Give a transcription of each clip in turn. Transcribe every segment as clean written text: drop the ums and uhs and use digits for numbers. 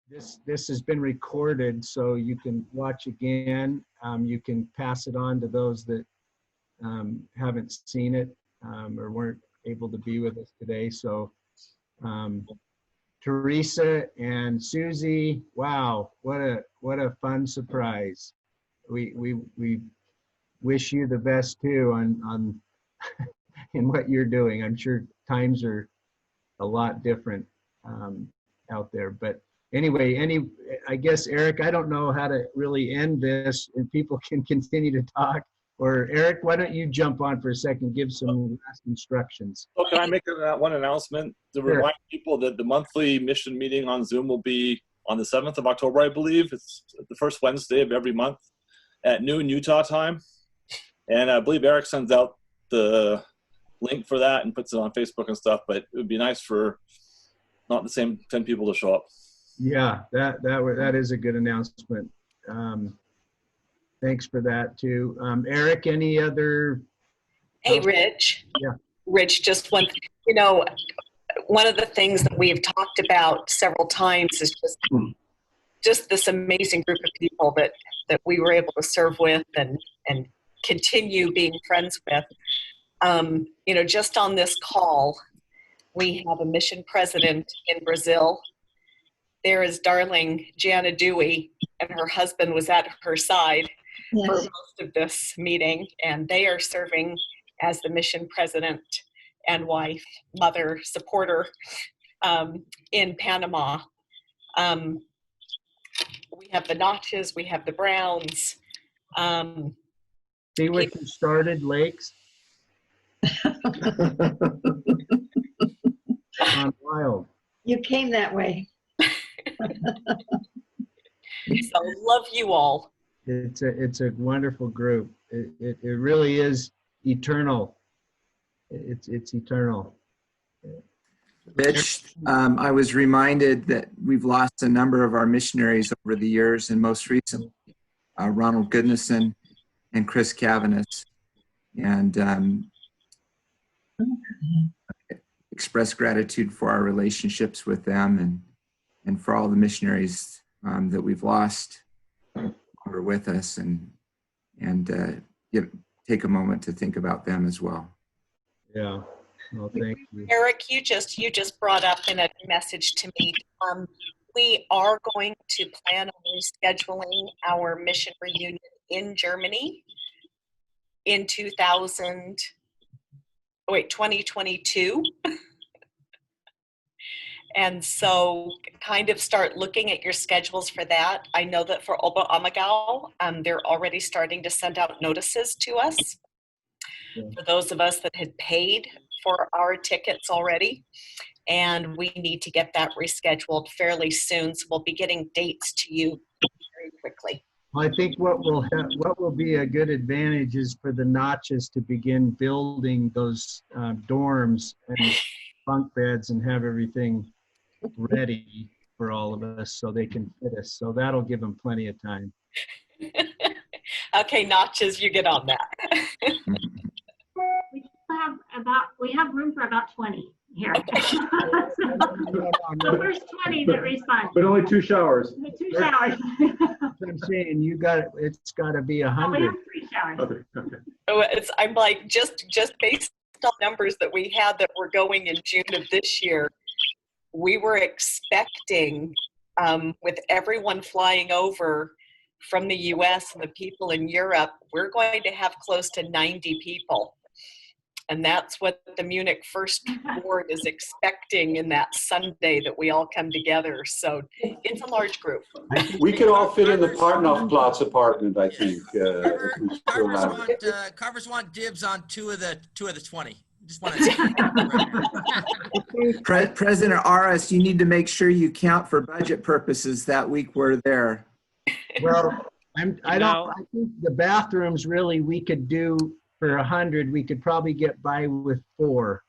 this has been recorded, so you can watch again. You can pass it on to those that haven't seen it or weren't able to be with us today. So Teresa and Susie, wow, what a fun surprise. We wish you the best too on in what you're doing. I'm sure times are a lot different out there, but anyway, I guess, Eric, I don't know how to really end this, and people can continue to talk. Or Eric, why don't you jump on for a second, give some last instructions. Oh, can I make one announcement to remind people that the monthly mission meeting on Zoom will be on the 7th of October, I believe. It's the first Wednesday of every month at noon Utah time. And I believe Eric sends out the link for that and puts it on Facebook and stuff, but it would be nice for not the same 10 people to show up. Yeah, that is a good announcement. Thanks for that too. Eric, any other? Hey, Rich. Yeah. Rich, just one of the things that we have talked about several times is just this amazing group of people that we were able to serve with and continue being friends with. Just on this call, we have a mission president in Brazil. There is darling Jana Dewey, and her husband was at her side for most of this meeting, and they are serving as the mission president and wife, mother, supporter in Panama. We have the Notches, we have the Browns. See what you started, Lakes? On wild. You came that way. So love you all. It's a wonderful group. It really is eternal. It's eternal. Rich, I was reminded that we've lost a number of our missionaries over the years, and most recently Ronald Goodnison and Chris Cavanis, and express gratitude for our relationships with them and for all the missionaries that we've lost who are with us, and take a moment to think about them as well. Yeah. Well, thank you. Eric, you just brought up in a message to me, we are going to plan on rescheduling our mission reunion in Germany in 2022. And so kind of start looking at your schedules for that. I know that for Oba Amagao, they're already starting to send out notices to us. Yeah. For those of us that had paid for our tickets already. And we need to get that rescheduled fairly soon. So we'll be getting dates to you very quickly. I think what will be a good advantage is for the Notches to begin building those dorms and bunk beds and have everything ready for all of us so they can fit us. So that'll give them plenty of time. Okay, Notches, you get on that. We have room for about 20 here. The first 20 that respond. But only 2 showers. 2 showers. That's what I'm saying. It's got to be 100. We have 3 showers. Okay. So I'm like, just based on numbers that we had that were going in June of this year, we were expecting, with everyone flying over from the US and the people in Europe, we're going to have close to 90 people. And that's what the Munich First Board is expecting in that Sunday that we all come together. So it's a large group. We could all fit in the Partnoff-Platz apartment, I think. Carvers want dibs on two of the 20. Just want to President Aras, you need to make sure you count for budget purposes that week we're there. Well, I think the bathrooms really we could do for 100. We could probably get by with 4.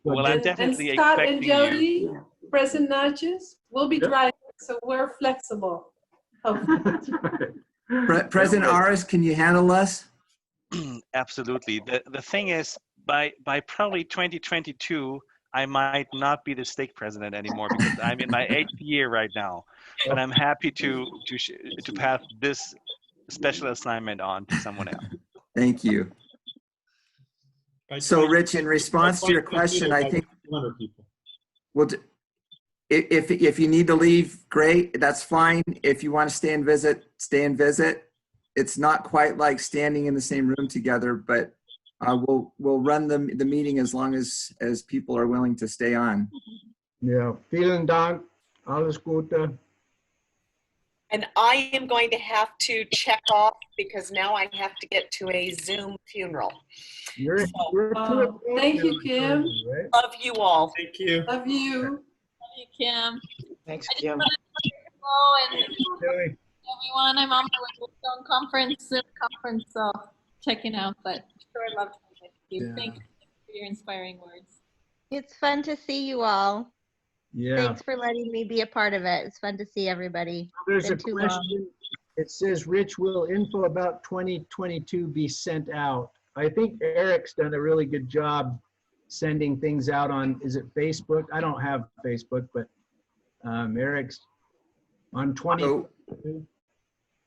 Well, I'm definitely and Scott expecting and Jody, you. President Notches, we'll be driving, so we're flexible. President Aras, can you handle us? Absolutely. The thing is, by probably 2022, I might not be the stake president anymore because I'm in my 8th year right now. But I'm happy to pass this special assignment on to someone else. Thank you. So, Rich, in response to your question, I think we'll if you need to leave, great, that's fine. If you want to stay and visit, stay and visit. It's not quite like standing in the same room together, but we'll run the meeting as long as people are willing to stay on. Yeah, vielen Dank. Alles Gute. And I am going to have to check off because now I have to get to a Zoom funeral. You're Thank you, Kim. right? Love you all. Thank you. Love you. Kim. Thanks, I just Kim. wanted to say hello and Joey. everyone. I'm on my Windstone conference, Zoom conference, so checking out. But sure, I love talking with you. Yeah. Thank you for your inspiring words. It's fun to see you all. Yeah. Thanks for letting me be a part of it. It's fun to see everybody. There's a Been too long. question. It says, Rich, will info about 2022 be sent out? I think Eric's done a really good job sending things out on, is it Facebook? I don't have Facebook, but Eric's on 20. So,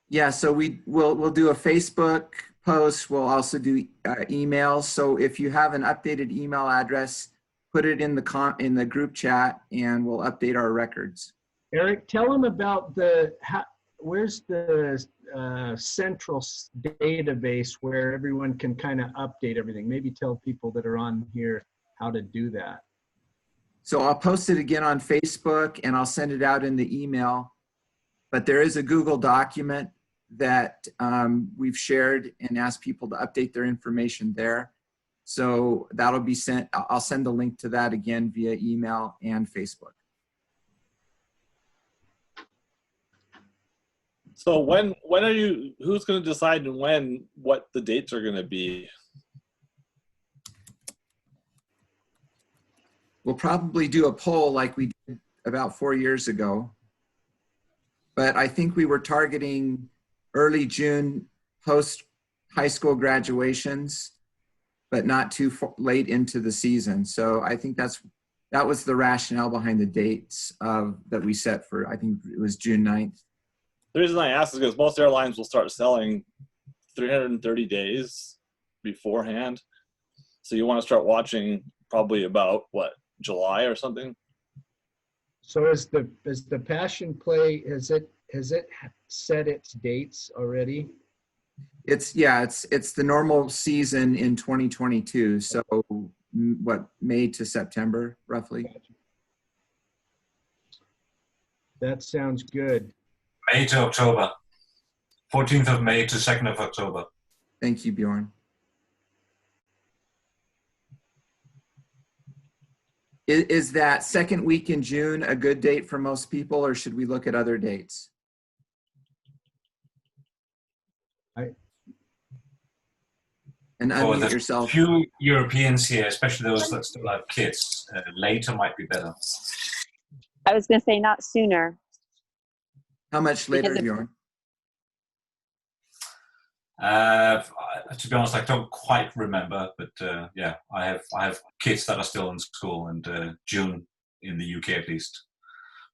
yeah, so we'll do a Facebook post. We'll also do emails. So if you have an updated email address, put it in the group chat, and we'll update our records. Eric, tell them about where's the central database where everyone can kind of update everything. Maybe tell people that are on here how to do that. So I'll post it again on Facebook, and I'll send it out in the email. But there is a Google document that we've shared and asked people to update their information there. So that'll be sent. I'll send a link to that again via email and Facebook. So when are you, who's going to decide and when, what the dates are going to be? We'll probably do a poll like we did about 4 years ago. But I think we were targeting early June post high school graduations, but not too late into the season. So I think that was the rationale behind the dates that we set for, I think it was June 9th. The reason I ask is because most airlines will start selling 330 days beforehand. So you want to start watching probably about, what, July or something? So is the Passion Play, has it set its dates already? It's the normal season in 2022. So what, May to September, roughly? That sounds good. May to October. 14th of May to 2nd of October. Thank you, Bjorn. Is that second week in June a good date for most people, or should we look at other dates? And unmute yourself. Few Europeans here, especially those that still have kids. Later might be better. I was going to say not sooner. How much later, Bjorn? To be honest, I don't quite remember, but yeah, I have kids that are still in school, and June in the UK at least.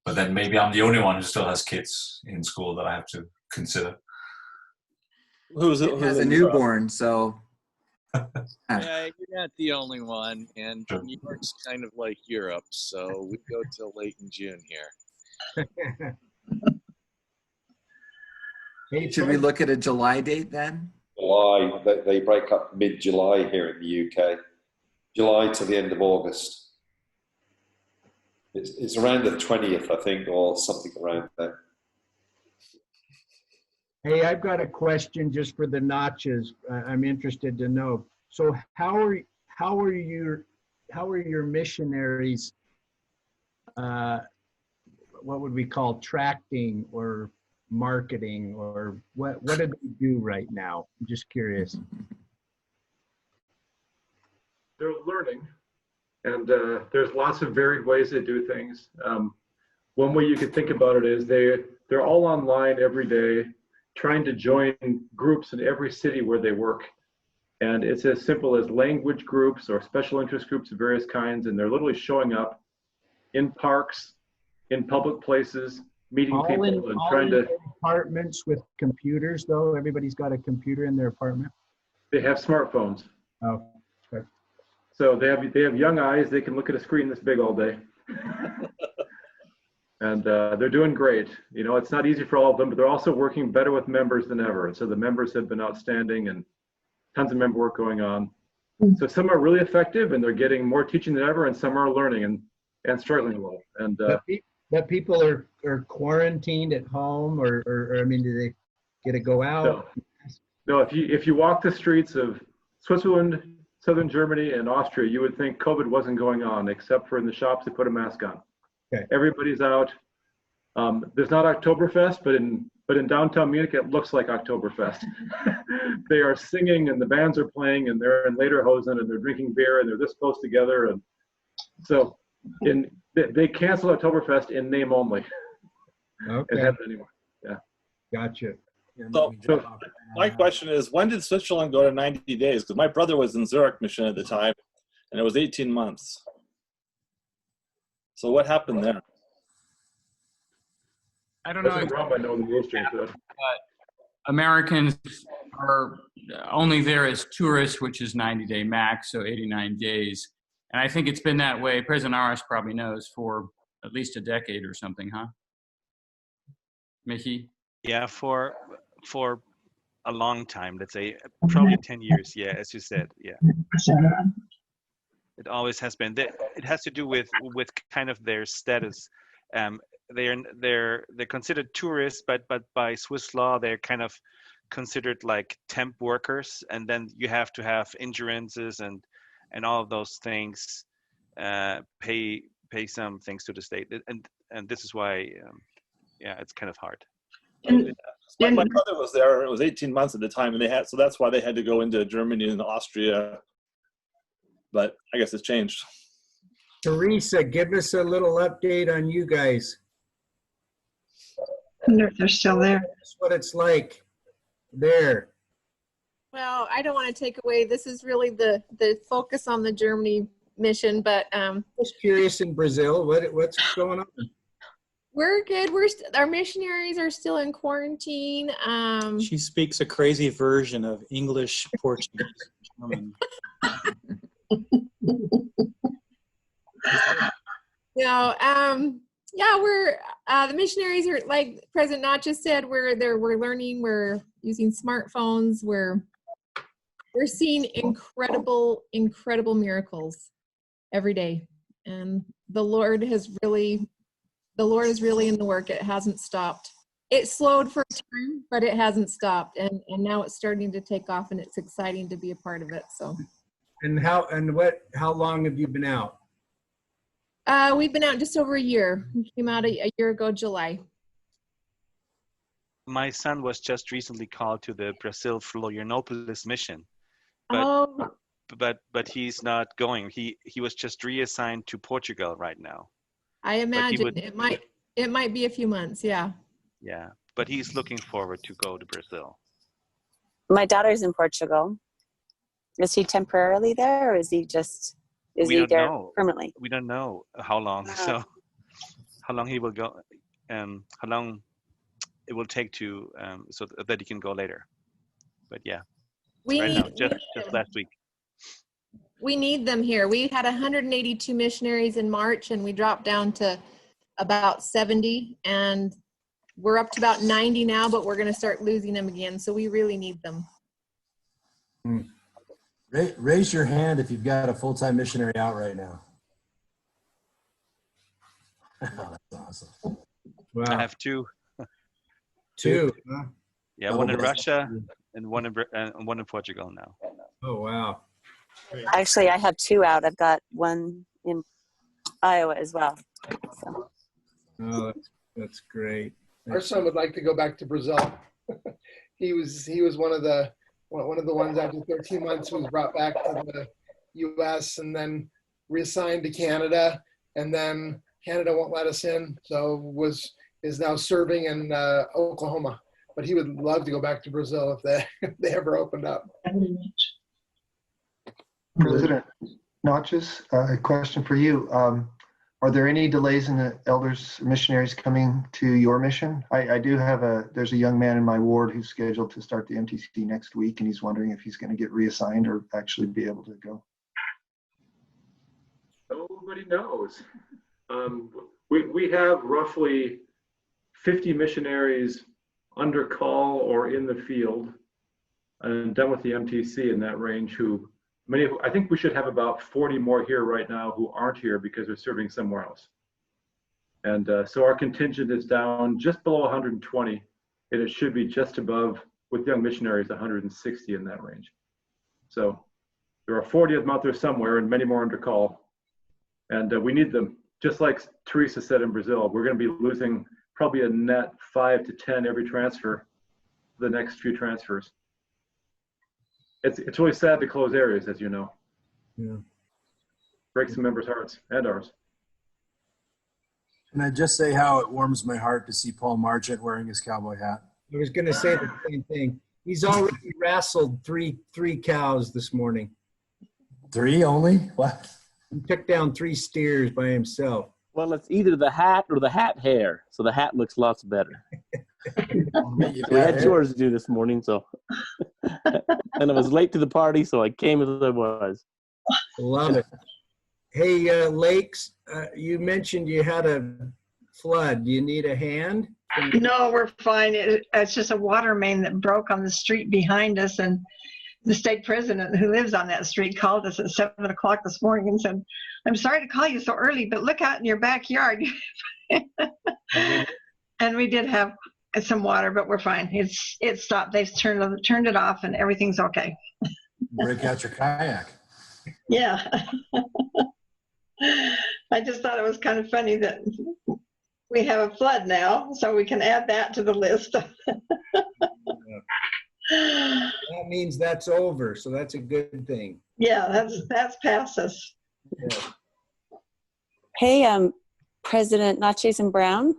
But then maybe I'm the only one who still has kids in school that I have to consider. Who's a newborn, so. Yeah, you're not the only one, and New York's kind of like Europe, so we go till late in June here. Should we look at a July date then? July, they break up mid-July here in the UK. July to the end of August. It's around the 20th, I think, or something around that. Hey, I've got a question just for the notches. I'm interested to know. So how are your missionaries, what would we call tracting or marketing, or what do they do right now? I'm just curious. They're learning, and there's lots of varied ways they do things. One way you could think about it is they're all online every day, trying to join groups in every city where they work. And it's as simple as language groups or special interest groups of various kinds, and they're literally showing up in parks, in public places, meeting All people in, and all trying in to. apartments with computers, though? Everybody's got a computer in their apartment? They have smartphones. Oh, okay. So they have young eyes. They can look at a screen this big all day. And they're doing great. You know, it's not easy for all of them, but they're also working better with members than ever. And so the members have been outstanding and tons of member work going on. So some are really effective and they're getting more teaching than ever, and some are learning and struggling a little. And But people are quarantined at home, or I mean, do they get to go out? no, if you walk the streets of Switzerland, Southern Germany, and Austria, you would think COVID wasn't going on, except for in the shops they put a mask on. Okay. Everybody's out. There's not Oktoberfest, but in downtown Munich, it looks like Oktoberfest. They are singing and the bands are playing and they're in lederhosen and they're drinking beer and they're this close together. And so they canceled Oktoberfest in name only. Okay. Anyway. Yeah. Gotcha. So my question is, when did Switzerland go to 90 days? Because my brother was in Zurich mission at the time, and it was 18 months. So what happened there? I don't know. But Americans are only there as tourists, which is 90-day max, so 89 days. And I think it's been that way. President Aras probably knows for at least a decade or something, huh? Mickey? Yeah, for a long time, let's say probably 10 years. Yeah, as you said, yeah. It always has been. It has to do with kind of their status. They're considered tourists, but by Swiss law, they're kind of considered like temp workers, and then you have to have insurances and all of those things, pay some things to the state, and this is why, yeah, it's kind of hard. My brother was there. It was 18 months at the time, and so that's why they had to go into Germany and Austria. But I guess it's changed. Teresa, give us a little update on you guys. I wonder if they're still there. That's what it's like there. Well, I don't want to take away. This is really the focus on the Germany mission, but just curious in Brazil, what's going on? We're good. Our missionaries are still in quarantine. She speaks a crazy version of English Portuguese. Yeah, we're the missionaries are, like President Nacha said, we're learning, we're using smartphones, we're seeing incredible miracles every day, and the Lord is really in the work. It hasn't stopped. It slowed for a time, but it hasn't stopped, and now it's starting to take off, and it's exciting to be a part of it. So. And how long have you been out? We've been out just over a year. We came out a year ago, July. My son was just recently called to the Brazil Florianopolis mission, but he's not going. He was just reassigned to Portugal right now. I imagine it might be a few months. Yeah. Yeah, but he's looking forward to go to Brazil. My daughter's in Portugal. Is he temporarily there, or is he there permanently? We don't know how long. So how long he will go, how long it will take to so that he can go later. But yeah, just last week. We need them here. We had 182 missionaries in March, and we dropped down to about 70, and we're up to about 90 now, but we're going to start losing them again. So we really need them. Raise your hand if you've got a full-time missionary out right now. Oh, that's awesome. Wow. I have two. Two. Huh? Yeah, one in Russia and one in Portugal now. Oh, wow. Actually, I have two out. I've got one in Iowa as well. So. Oh, that's great. Our son would like to go back to Brazil. He was one of the ones after 13 months was brought back to the U.S. and then reassigned to Canada, and then Canada won't let us in, so is now serving in Oklahoma. But he would love to go back to Brazil if they ever opened up. President Notches, a question for you. Are there any delays in the elders missionaries coming to your mission? I do have there's a young man in my ward who's scheduled to start the MTC next week, and he's wondering if he's going to get reassigned or actually be able to go. Nobody knows. We have roughly 50 missionaries under call or in the field and done with the MTC in that range I think we should have about 40 more here right now who aren't here because they're serving somewhere else. And so our contingent is down just below 120, and it should be just above, with young missionaries, 160 in that range. So there are 40 of them out there somewhere and many more under call. And we need them. Just like Teresa said in Brazil, we're going to be losing probably a net 5 to 10 every transfer, the next few transfers. It's really sad to close areas, as you know. Yeah. Breaks the members' hearts and ours. Can I just say how it warms my heart to see Paul Marchant wearing his cowboy hat? I was going to say the same thing. He's already wrestled three cows this morning. 3 only? What? He took down 3 steers by himself. Well, it's either the hat or the hat hair, so the hat looks lots better. We had chores to do this morning, so and I was late to the party, so I came as I was. Love it. Hey, Lakes, you mentioned you had a flood. Do you need a hand? No, we're fine. It's just a water main that broke on the street behind us, and the stake president who lives on that street called us at 7 o'clock this morning and said, "I'm sorry to call you so early, but look out in your backyard." And we did have some water, but we're fine. It stopped. They've turned it off, and everything's okay. Break out your kayak. Yeah. I just thought it was kind of funny that we have a flood now, so we can add that to the list. That means that's over, so that's a good thing. Yeah, that's past us. Yeah. Hey, President Natchez and Brown.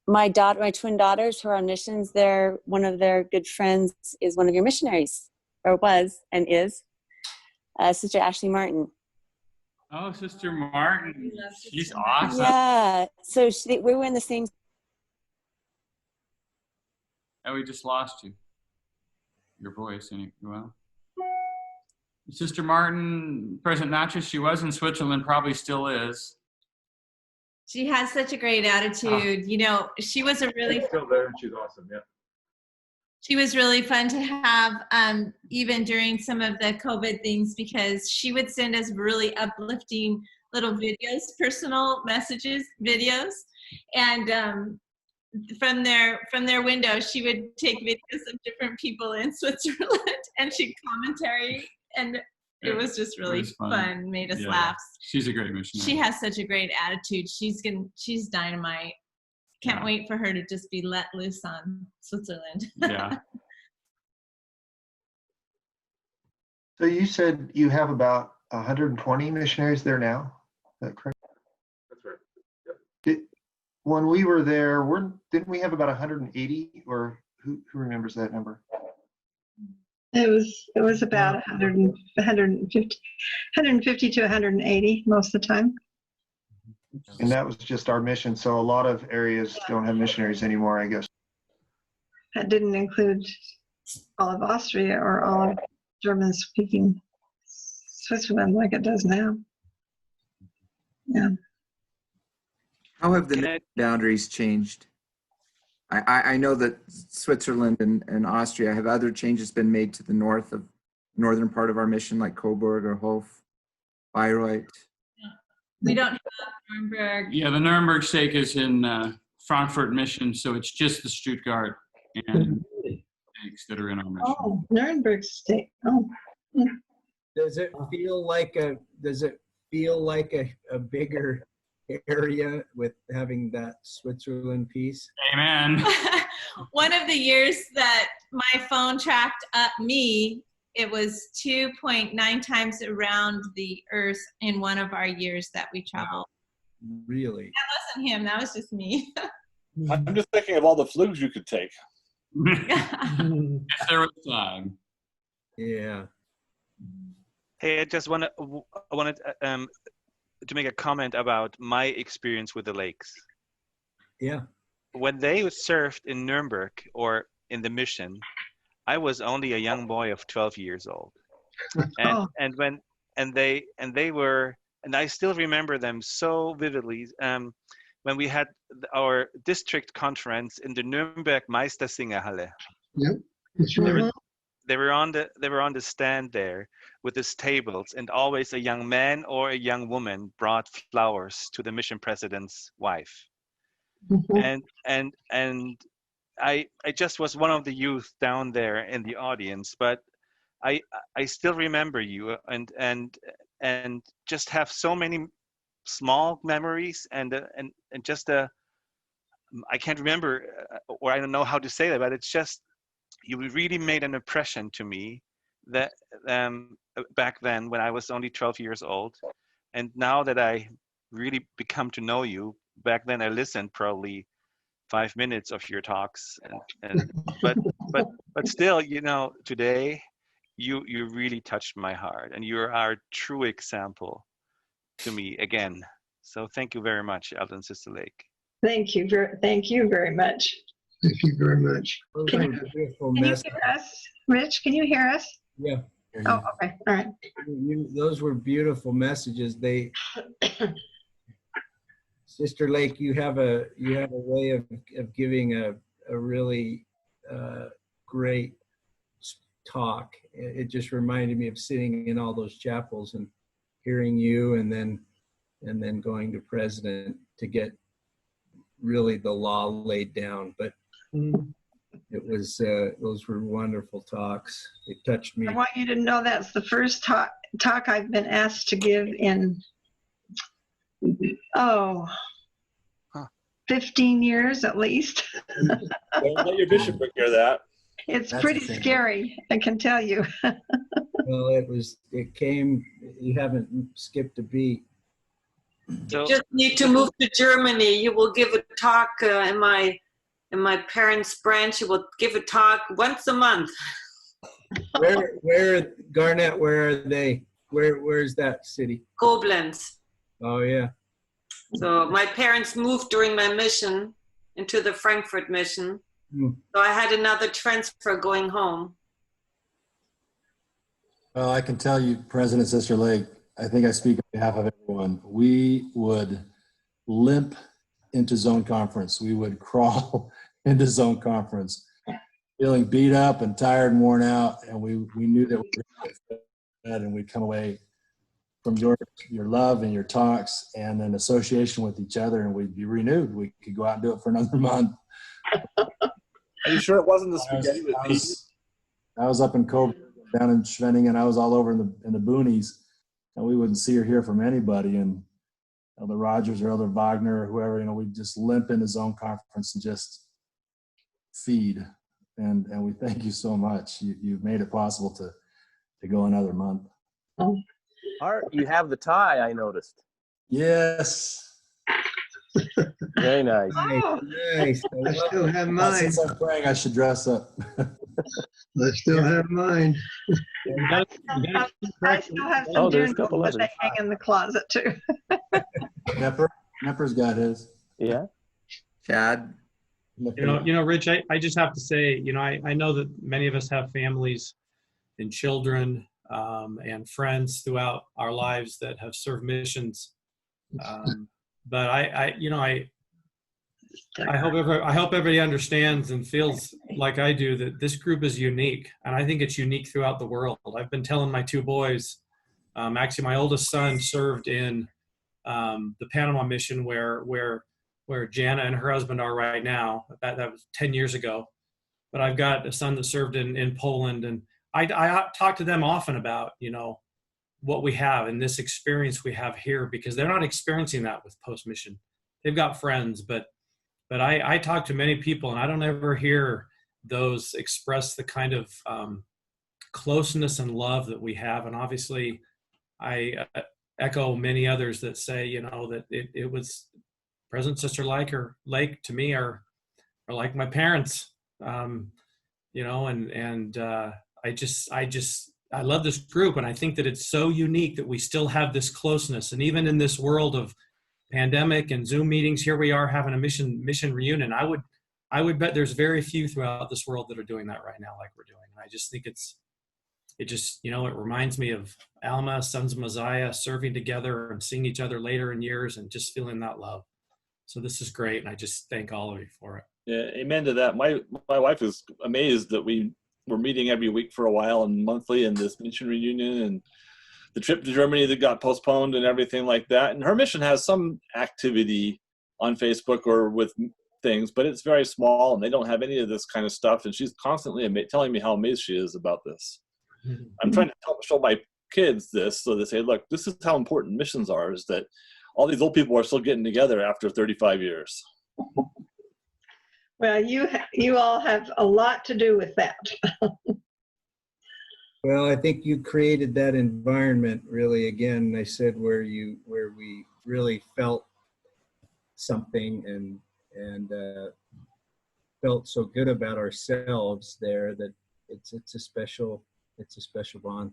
My twin daughters who are on missions, one of their good friends is one of your missionaries, or was and is, Sister Ashley Martin. Oh, Sister Martin, she's awesome. Yeah, so we were in the same. Oh, we just lost you. Your voice, well. Sister Martin, President Natchez, she was in Switzerland, probably still is. She has such a great attitude. You know, she was a really still there, and she's awesome. Yeah. She was really fun to have, even during some of the COVID things, because she would send us really uplifting little videos, personal messages, videos, and from their window, she would take videos of different people in Switzerland, and she'd commentary, and it was just really fun. Made us laugh. She's a great missionary. She has such a great attitude. She's dynamite. Can't wait for her to just be let loose on Switzerland. Yeah. So you said you have about 120 missionaries there now. Is that correct? That's right. When we were there, didn't we have about 180, or who remembers that number? It was about 150 to 180 most of the time. And that was just our mission. So a lot of areas don't have missionaries anymore, I guess. That didn't include all of Austria or all of German-speaking Switzerland like it does now. Yeah. How have the boundaries changed? I know that Switzerland and Austria, have other changes been made to the northern part of our mission, like Coburg or Hof, Bayreuth? We don't have Nuremberg. Yeah, the Nuremberg stake is in Frankfurt mission, so it's just the Stuttgart and stakes that are in our mission. Oh, Nuremberg stake. Oh. Yeah. Does it feel like a bigger area with having that Switzerland piece? Amen. One of the years that my phone tracked up me, it was 2.9 times around the Earth in one of our years that we traveled. Really? That wasn't him. That was just me. I'm just thinking of all the flugs you could take. If there was time. Yeah. Hey, I wanted to make a comment about my experience with the lakes. Yeah. When they served in Nuremberg or in the mission, I was only a young boy of 12 years old, and I still remember them so vividly. When we had our district conference in the Nuremberg Meistersingerhalle. Yep. That's right. They were on the stand there with these tables, and always a young man or a young woman brought flowers to the mission president's wife. And I just was one of the youth down there in the audience, but I still remember you and just have so many small memories and just I can't remember or I don't know how to say that, but it's just you really made an impression to me that back then when I was only 12 years old, and now that I really become to know you, back then I listened probably 5 minutes of your talks, but still, you know, today you really touched my heart, and you're our true example to me again. So thank you very much, Elder Sister Lake. Thank you very much. Thank you very much. Can you hear us, Rich? Can you hear us? Yeah. Oh, okay. All right. Those were beautiful messages. Sister Lake, you have a way of giving a really great talk. It just reminded me of sitting in all those chapels and hearing you, and then going to President to get really the law laid down. But it was those were wonderful talks. They touched me. I want you to know that's the first talk I've been asked to give in 15 years at least. Don't let your bishop hear that. It's pretty scary, I can tell you. Well, it came, you haven't skipped a beat. You just need to move to Germany. You will give a talk in my parents' branch. You will give a talk once a month. Where Garnett? Where are they? Where's that city? Koblenz. Oh yeah. So my parents moved during my mission into the Frankfurt mission. So I had another transfer going home. Well, I can tell you, President Sister Lake, I think I speak on behalf of everyone. We would limp into zone conference. We would crawl into zone conference, feeling beat up and tired and worn out. And we knew that we were good, and we'd come away from your love and your talks and an association with each other, and we'd be renewed. We could go out and do it for another month. Are you sure it wasn't the spaghetti with peas? I was up in Coburg, down in Schwenningen, and I was all over in the boonies, and we wouldn't see or hear from anybody. And Elder Rogers or Elder Wagner or whoever, we'd just limp into zone conference and just feed. And we thank you so much. You've made it possible to go another month. Art, you have the tie, I noticed. Yes. Very nice. Oh. Nice. I still have mine. Since I'm praying, I should dress up. I still have mine. I still have some there's a couple that others. they hang in the closet too. Nepper's got his. Yeah. Chad. You know, Rich, I just have to say, I know that many of us have families and children and friends throughout our lives that have served missions. But I hope everybody understands and feels like I do that this group is unique, and I think it's unique throughout the world. I've been telling my two boys, actually my oldest son served in the Panama mission where Jana and her husband are right now. That was 10 years ago. But I've got a son that served in Poland, and I talk to them often about, what we have and this experience we have here, because they're not experiencing that with post-mission. They've got friends, but I talk to many people, and I don't ever hear those express the kind of closeness and love that we have. And obviously I echo many others that say, that it was President Sister Lake to me are like my parents, and I just I love this group, and I think that it's so unique that we still have this closeness. And even in this world of pandemic and Zoom meetings, here we are having a mission reunion. I would bet there's very few throughout this world that are doing that right now, like we're doing. And I just think it reminds me of Alma, Sons of Mosiah, serving together and seeing each other later in years and just feeling that love. So this is great, and I just thank all of you for it. Yeah, amen to that. My wife is amazed that we're meeting every week for a while and monthly in this mission reunion, and the trip to Germany that got postponed and everything like that. And her mission has some activity on Facebook or with things, but it's very small, and they don't have any of this kind of stuff. And she's constantly telling me how amazed she is about this. I'm trying to show my kids this so they say, look, this is how important missions are, is that all these old people are still getting together after 35 years. Well, you all have a lot to do with that. Well, I think you created that environment really, again, I said, where we really felt something and felt so good about ourselves there that it's a special bond.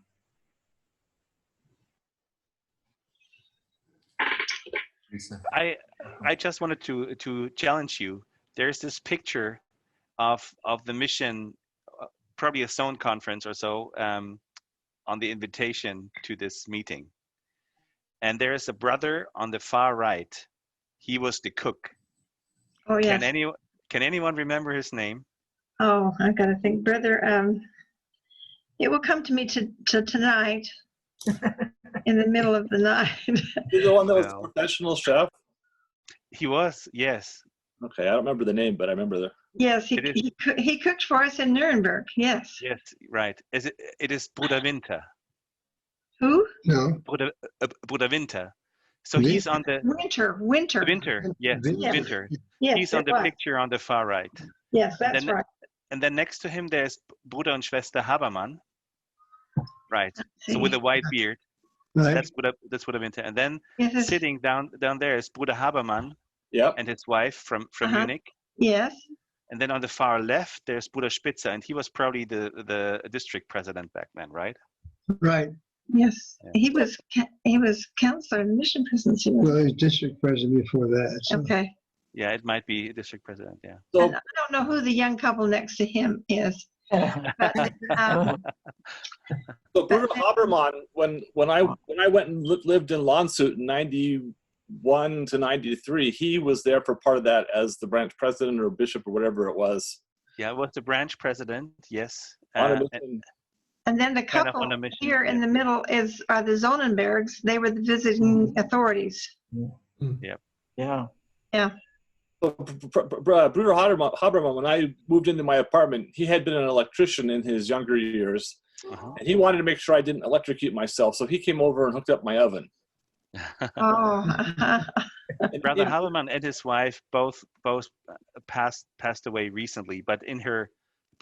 I just wanted to challenge you. There's this picture of the mission, probably a zone conference or so, on the invitation to this meeting. And there's a brother on the far right. He was the cook. Oh yeah. Can anyone remember his name? Oh, I gotta think, brother. It will come to me to tonight, in the middle of the night. He's the one that was a professional chef? He was, yes. Okay, I don't remember the name, but I remember the. Yes, he cooked for us in Nuremberg. Yes. Yes, right. It is Bruder Winter. Who? No. Bruder Winter. So he's on the Winter. Yes, Winter. Yes, he's on the picture on the far right. Yes, that's right. And then next to him, there's Bruder und Schwester Habermann. Right. So with a white beard. Right. That's Bruder Winter. And then sitting down there is Bruder Habermann. Yeah. And his wife from Munich. Yes. And then on the far left, there's Bruder Spitzer, and he was probably the district president back then, right? Right. Yes, yeah. He was counselor in the mission presidency. Well, he was district president before that. So. Okay. Yeah, it might be district president. Yeah. So, I don't know who the young couple next to him is. But, so Bruder Habermann, when I went and lived in Landshut in 91 to 93, he was there for part of that as the branch president or bishop or whatever it was. Yeah, it was the branch president. Yes. And then the couple here in the middle are the Zonenbergs. They were the visiting authorities. Yeah. Yeah. Yeah. So, Bruder Habermann, when I moved into my apartment, he had been an electrician in his younger years, and he wanted to make sure I didn't electrocute myself. So he came over and hooked up my oven. Oh. Brother Habermann and his wife both passed away recently, but in their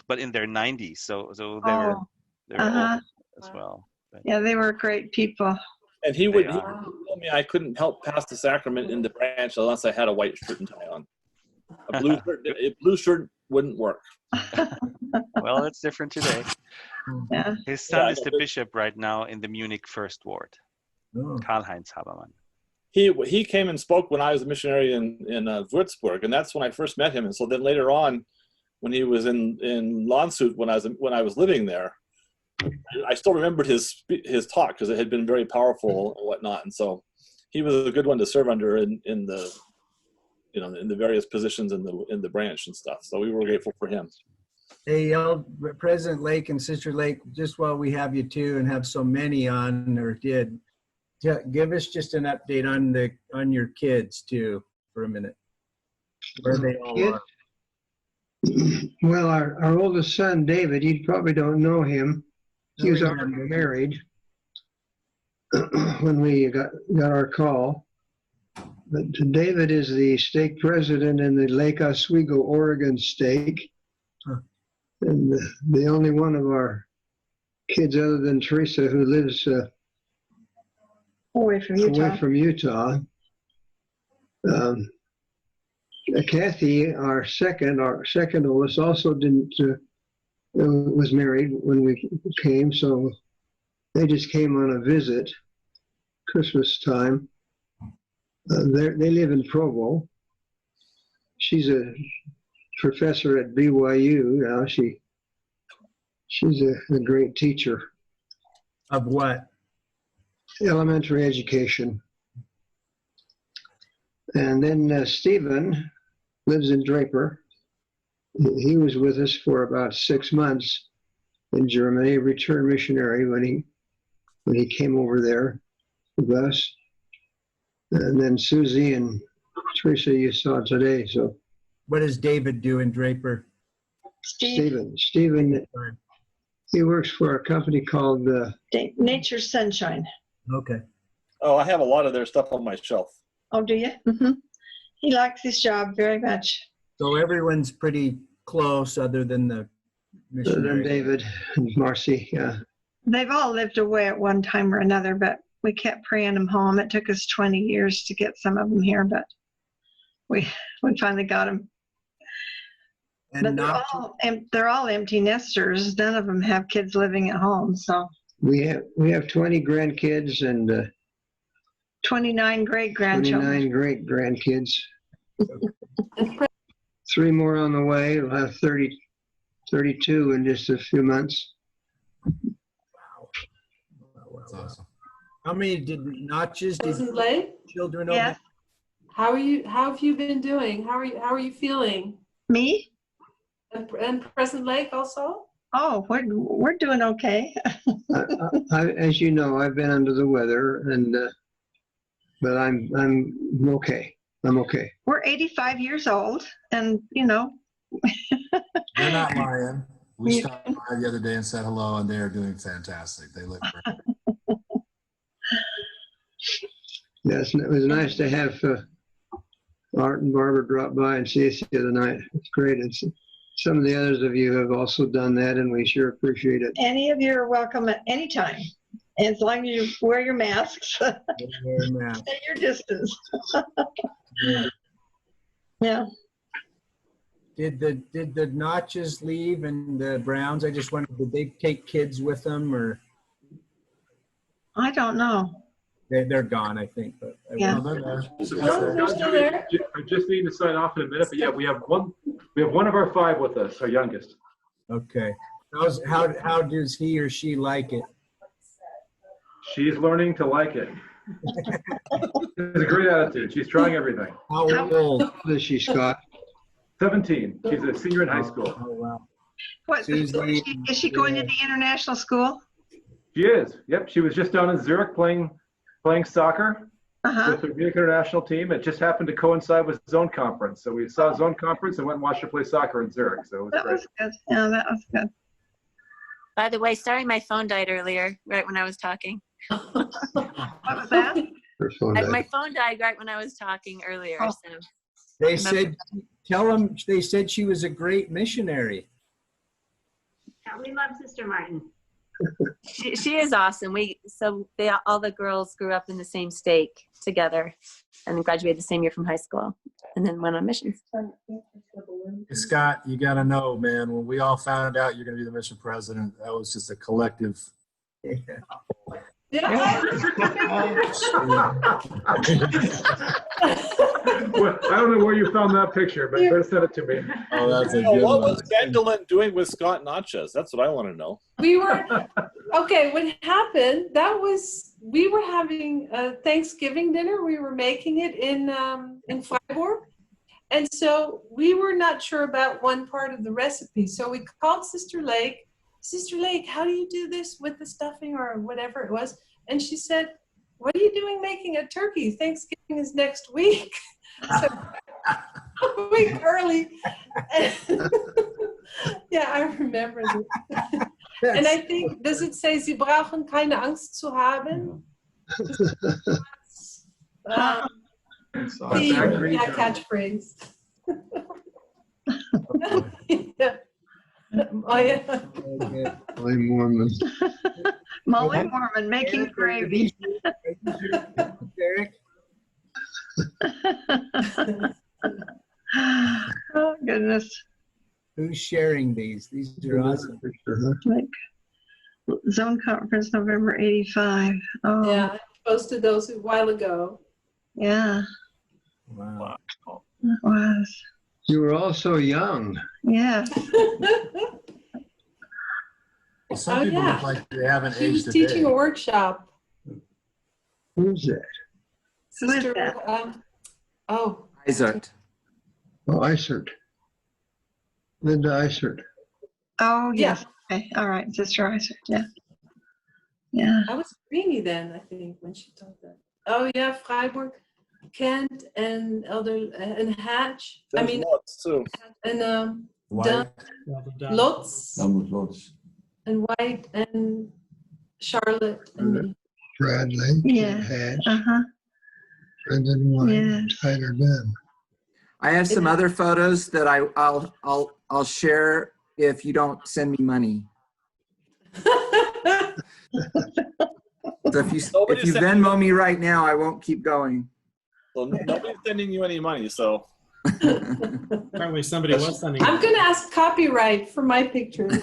90s. So they were old as well. But, yeah, they were great people. And he would tell me I couldn't help pass the sacrament in the branch unless I had a white shirt and tie on. A blue shirt wouldn't work. Well, it's different today. Yeah. His son is the bishop right now in the Munich First Ward, Karl-Heinz Habermann. He came and spoke when I was a missionary in Würzburg, and that's when I first met him. And so then later on, when he was in Landshut, when I was living there, I still remembered his talk because it had been very powerful and whatnot. And so he was a good one to serve under in the various positions in the branch and stuff. So we were grateful for him. Hey, President Lake and Sister Lake, just while we have you too and have so many on or did, give us just an update on your kids too for a minute. Where they all are. Well, our oldest son, David, you probably don't know him. He was already married when we got our call. But David is the stake president in the Lake Oswego, Oregon stake. And the only one of our kids other than Teresa who lives away from Utah. Kathy, our second oldest, also was married when we came, so They just came on a visit, Christmas time. They live in Provo. She's a professor at BYU now. She's a great teacher. Of what? Elementary education. And then Stephen lives in Draper. He was with us for about 6 months in Germany, returned missionary when he came over there with us. And then Susie and Teresa you saw today. So what does David do in Draper? Stephen, he works for a company called Nature Sunshine. Okay. Oh, I have a lot of their stuff on my shelf. Oh, do you? Mm-hmm. He likes his job very much. So everyone's pretty close other than the missionary. David and Marcy, yeah. They've all lived away at one time or another, but we kept praying them home. It took us 20 years to get some of them here, but we finally got them. And but they're all empty nesters. None of them have kids living at home. So we have 20 grandkids and 29 great grandchildren. 29 great grandkids. 3 more on the way. We'll have 32 in just a few months. That's awesome. How many notches did children over? Yes. How have you been doing? How are you feeling? Me? And President Lake also? Oh, we're doing okay. As you know, I've been under the weather, but I'm okay. I'm okay. We're 85 years old, and you know. They're not lying. We stopped by the other day and said hello, and they are doing fantastic. They look great. Yes, it was nice to have Art and Barbara drop by and see us the other night. It's great. Some of the others of you have also done that, and we sure appreciate it. Any of you are welcome at any time, as long as you wear your masks. Stay your distance. Yeah. Did the Notches leave and the Browns? I just wondered, did they take kids with them, or? I don't know. They're gone, I think. But yeah. I just need to sign off in a minute, but yeah, we have one of our 5 with us, our youngest. Okay. How does he or she like it? She's learning to like it. It's a great attitude. She's trying everything. How old is she, Scott? 17. She's a senior in high school. Oh wow. What, is she going to the international school? She is. Yep. She was just down in Zurich playing soccer with the Munich international team. It just happened to coincide with zone conference. So we saw zone conference and went and watched her play soccer in Zurich. So it was that great. was good. Yeah, that was good. By the way, sorry my phone died earlier, right when I was talking. What was that? My phone died right when I was talking earlier. Oh. So They said, tell them, they said she was a great missionary. Yeah, we love Sister Martin. she is awesome. All the girls grew up in the same stake together and graduated the same year from high school and then went on missions. Hey, Scott, you got to know, man, when we all found out you're going to be the mission president, that was just a collective. Well, I don't know where you found that picture, but better send it to me. Oh, that's a good What one. was Magdalene doing with Scott Natchez? That's what I want to know. We were okay. What happened? We were having a Thanksgiving dinner. We were making it in Freiburg, and so we were not sure about one part of the recipe. So we called Sister Lake. Sister Lake, how do you do this with the stuffing or whatever it was? And she said, what are you doing making a turkey? Thanksgiving is next week. So a week early. Yeah, I remember this. And I think, does it say, Sie brauchen keine Angst zu haben? Yeah, catchphrase. Yeah. Oh, yeah. Molly Mormon. Molly Mormon making gravy. Derek? Oh, goodness. Who's sharing these? These are awesome. Zone conference November 85. Oh, Yeah, I posted those a while ago. yeah, Wow. it was. You were all so young. Yeah. Well, some Oh, people yeah. look like they haven't She aged was a day. teaching a workshop. Who's that? Who is Sister, that? oh, Isaac. Oh, Isert. Linda Isert. Oh, Yeah. yes. Okay. All right. Sister Isaac. Yeah. Yeah. I was Greeny then, I think, when she told that. Oh, yeah, Freiburg, Kent, and and Hatch. I There's mean, lots too. and White. Lutz and White and Charlotte and me. Bradley. Yeah. Hatch. Uh-huh. Brendan White. Yes. Tyler Dunn. I have some other photos that I'll share if you don't send me money. So if you Venmo me right now, I won't keep going. Well, nobody's sending you any money, so. Apparently somebody was sending. I'm going to ask copyright for my pictures.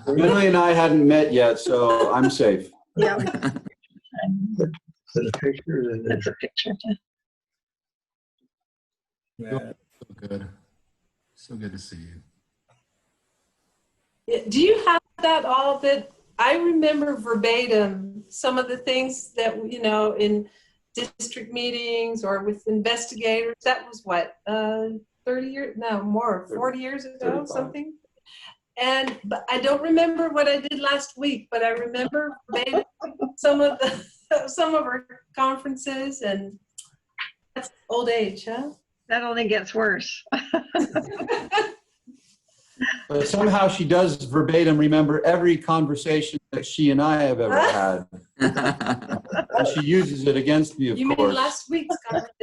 Millie and I hadn't met yet, so I'm safe. Yeah. That's a picture. That's a picture. So good. So good to see you. Do you have that all that I remember verbatim some of the things that, you know, in district meetings or with investigators, that was what, 30 years, no more, 40 years ago, 35. something. But I don't remember what I did last week, but I remember verbatim some of our conferences, and that's old age, huh? That only gets worse. But somehow she does verbatim remember every conversation that she and I have ever had. And she uses it against me, of You course. mean last week's conversation?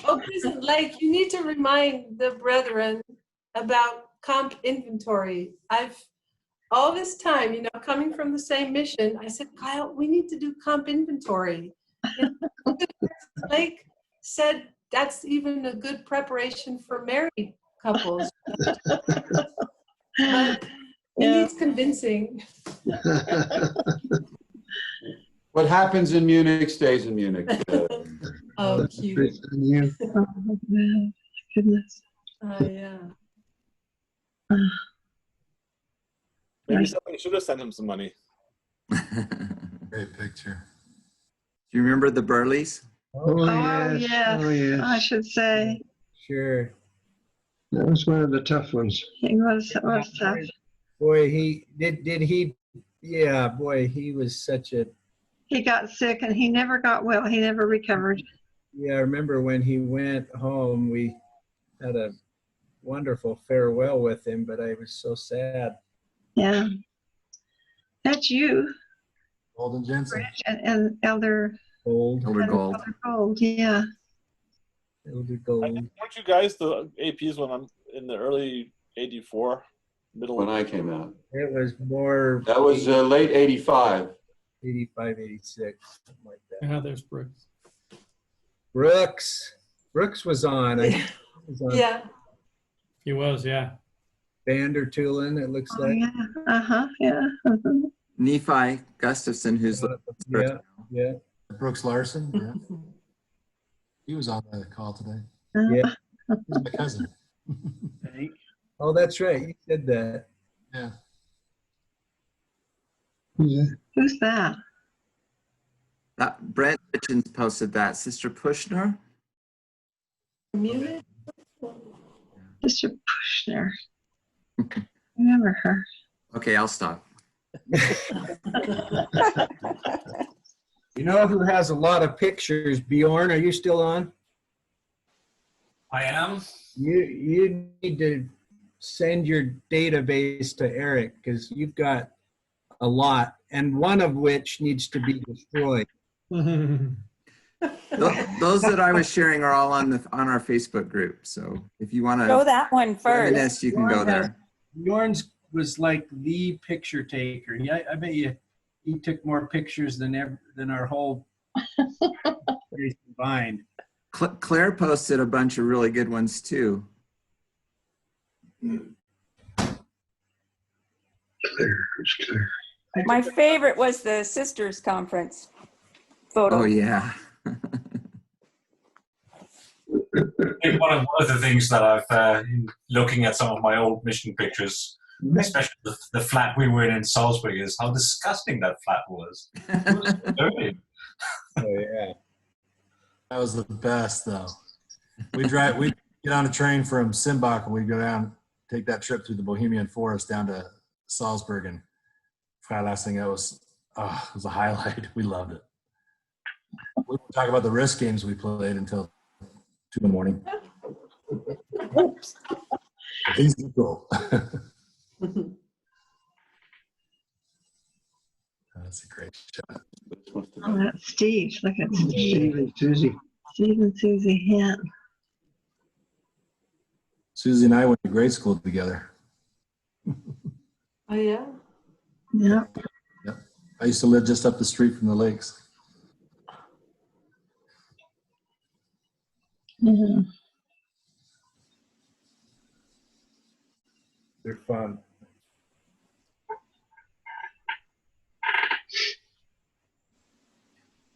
Oh, listen, like, you need to remind the brethren about comp inventory. I've all this time, you know, coming from the same mission, I said, Kyle, we need to do comp inventory. And Blake said that's even a good preparation for married couples. But it needs convincing. What happens in Munich stays in Munich. Oh, cute. Oh, man. Goodness. Yeah. Maybe somebody should have sent him some money. Great picture. Do you remember the Burleys? Oh, yes. yes. Oh, yes. I should say. Sure. That was one of the tough ones. It was tough. Boy, he yeah, boy, he was such a, He got sick and he never got well. He never recovered. yeah, I remember when he went home, we had a wonderful farewell with him, but I was so sad. Yeah. That's you, Golden Jensen. Rich, and Elder Gold. Elder Gold. Elder Gold. Yeah. Elder Gold. Weren't you guys the APs when I'm in the early 84? Middle When I came out. It was more. That was late 85. 85, 86, something like that. Yeah, there's Brooks. Brooks was on. Was on Yeah. He was, yeah. Vander Tulin, it looks Oh, like. yeah. Uh-huh. Yeah. Uh-huh. Nephi Gustafson, who's Yeah, yeah. Brooks Larson. Yeah. He was on the call today. Yeah. He's my cousin. Oh, that's right. You said that. Yeah. Who's that? Brent Richens posted that. Sister Pushner. Munich? Mr. Pushner. Remember her. Okay, I'll stop. You know who has a lot of pictures? Bjorn, are you still on? I am. You need to send your database to Eric because you've got a lot, and one of which needs to be destroyed. Those that I was sharing are all on our Facebook group. So if you want to Show that one first. reminisce, you can go there. Bjorn's was like the picture taker. Yeah, I bet you he took more pictures than our whole series combined. Claire posted a bunch of really good ones too. It's clear. My favorite was the sisters conference photo. Oh, yeah. I think one of the things that I've, in looking at some of my old mission pictures, especially the flat we were in Salisbury, is how disgusting that flat was. It was dirty. Oh, yeah. That was the best, though. We get on a train from Simbach and we go down, take that trip through the Bohemian Forest down to Salzburg, and last thing, it was a highlight. We loved it. We won't talk about the risk games we played until 2 in the morning. These go. That's a great shot. Oh, that's Steve. Look at Steve. Steve and Susie. Steve and Susie, yeah. Susie and I went to grade school together. Oh, yeah. Yeah. Yep. I used to live just up the street from the lakes. Yeah. They're fun.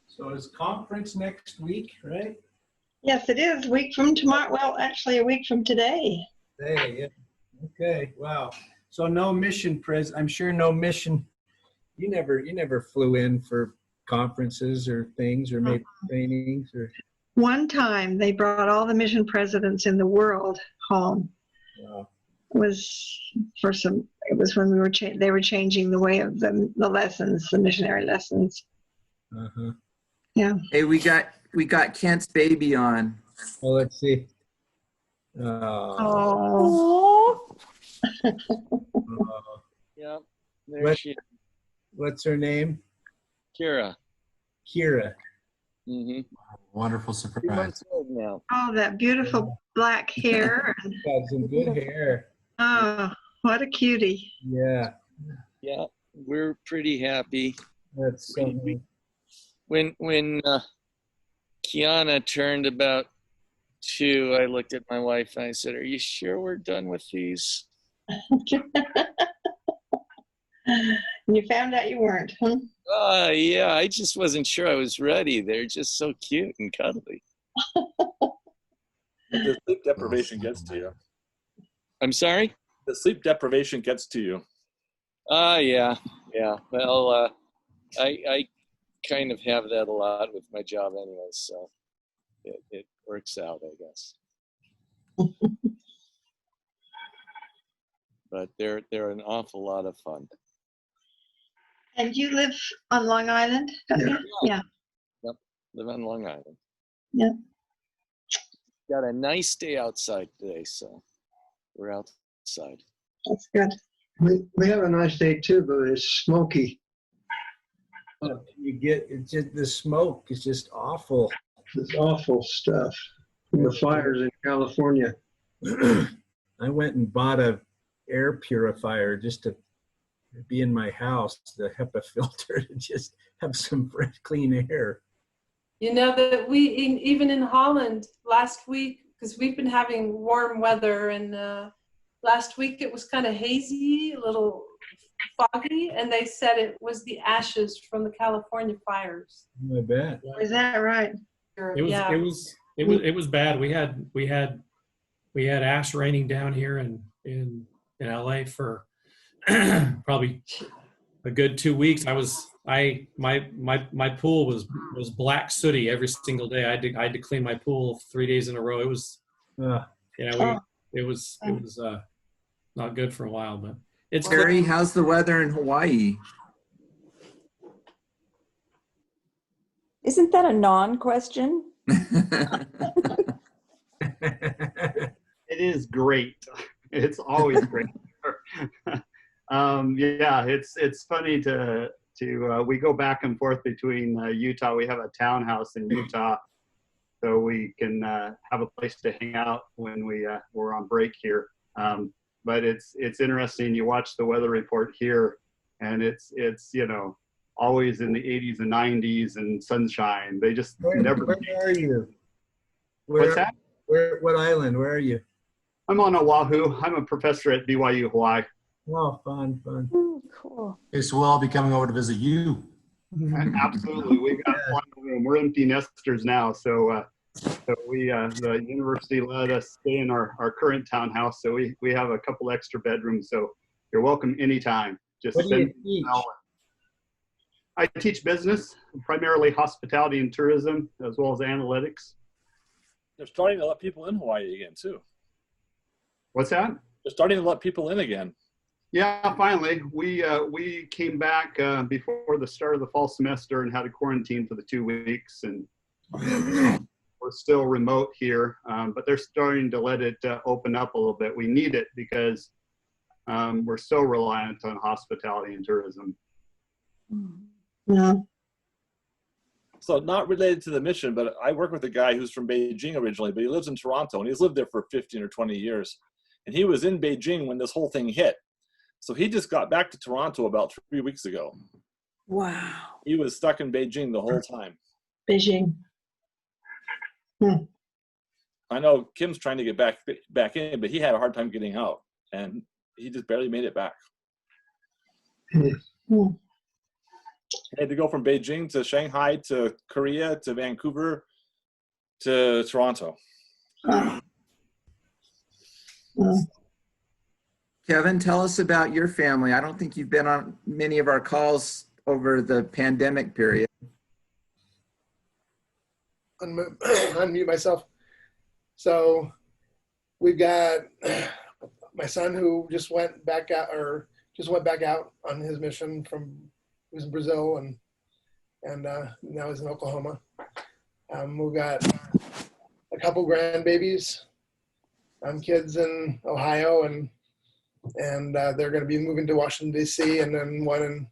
So is conference next week, right? Yes, it is. A week from tomorrow. Well, actually, a week from today. Hey, yeah. Okay, wow. So no mission I'm sure no mission. You never flew in for conferences or things or maybe trainings or. One time they brought all the mission presidents in the world home. Wow. It was when they were changing the way of the lessons, the missionary lessons. Uh-huh. Yeah. Hey, we got Kent's baby on. Well, let's see. Oh. Yeah, there she is. What's her name? Kira. Kira. Mm-hmm. Wonderful 2 surprise. months old now. Oh, that beautiful black hair. Got some good hair. Oh, what a cutie. Yeah. Yeah, we're pretty happy. That's so neat. When Kiana turned about 2, I looked at my wife and I said, "Are you sure we're done with these?" You found out you weren't, huh? Yeah, I just wasn't sure I was ready. They're just so cute and cuddly. The sleep deprivation gets to you. I'm sorry? The sleep deprivation gets to you. Yeah. Well, I kind of have that a lot with my job anyway, so it works out, I guess. But they're an awful lot of fun. And you live on Long Island, don't you? Yeah. Yep, live on Long Island. Yep. Got a nice day outside today, so we're outside. That's good. We have a nice day too, but it's smoky. It's just the smoke is just awful. It's awful stuff. The fires in California. I went and bought a air purifier just to be in my house, the HEPA filter, to just have some fresh, clean air. You know that even in Holland last week, because we've been having warm weather, and last week it was kind of hazy, a little foggy, and they said it was the ashes from the California fires. I bet. Is that right? It was bad. We had ash raining down here in LA for probably a good 2 weeks. My pool was black sooty every single day. I had to clean my pool 3 days in a row. It was it was not good for a while, but it's Terry, how's the weather in Hawaii? Isn't that a non-question? It is great. It's always great. Yeah, it's funny to we go back and forth between Utah. We have a townhouse in Utah, so we can have a place to hang out when we're on break here. But it's interesting. You watch the weather report here, and it's always in the 80s and 90s and sunshine. They just never. Where are you? What's that? What island? Where are you? I'm on Oahu. I'm a professor at BYU Hawaii. Oh, fun, fun. Ooh, cool. Okay, so we'll all be coming over to visit you. Absolutely. We've got plenty of room. We're empty nesters now. So we, the university let us stay in our current townhouse. So we have a couple extra bedrooms. So you're welcome anytime. Just What do send you me an teach? email. I teach business, primarily hospitality and tourism, as well as analytics. They're starting to let people in Hawaii again too. What's that? They're starting to let people in again. Yeah, finally. We came back before the start of the fall semester and had a quarantine for the 2 weeks, and we're still remote here, but they're starting to let it open up a little bit. We need it because we're so reliant on hospitality and tourism. Yeah. So not related to the mission, but I work with a guy who's from Beijing originally, but he lives in Toronto, and he's lived there for 15 or 20 years. And he was in Beijing when this whole thing hit. So he just got back to Toronto about 3 weeks ago. Wow. He was stuck in Beijing the whole time. Beijing. I know Kim's trying to get back in, but he had a hard time getting out, and he just barely made it back. He had to go from Beijing to Shanghai to Korea to Vancouver to Toronto. Kevin, tell us about your family. I don't think you've been on many of our calls over the pandemic period. Unmute myself. So we've got my son who just went back out on his mission he was in Brazil and now he's in Oklahoma. We've got a couple grandbabies, kids in Ohio, and they're going to be moving to Washington D.C. and then one in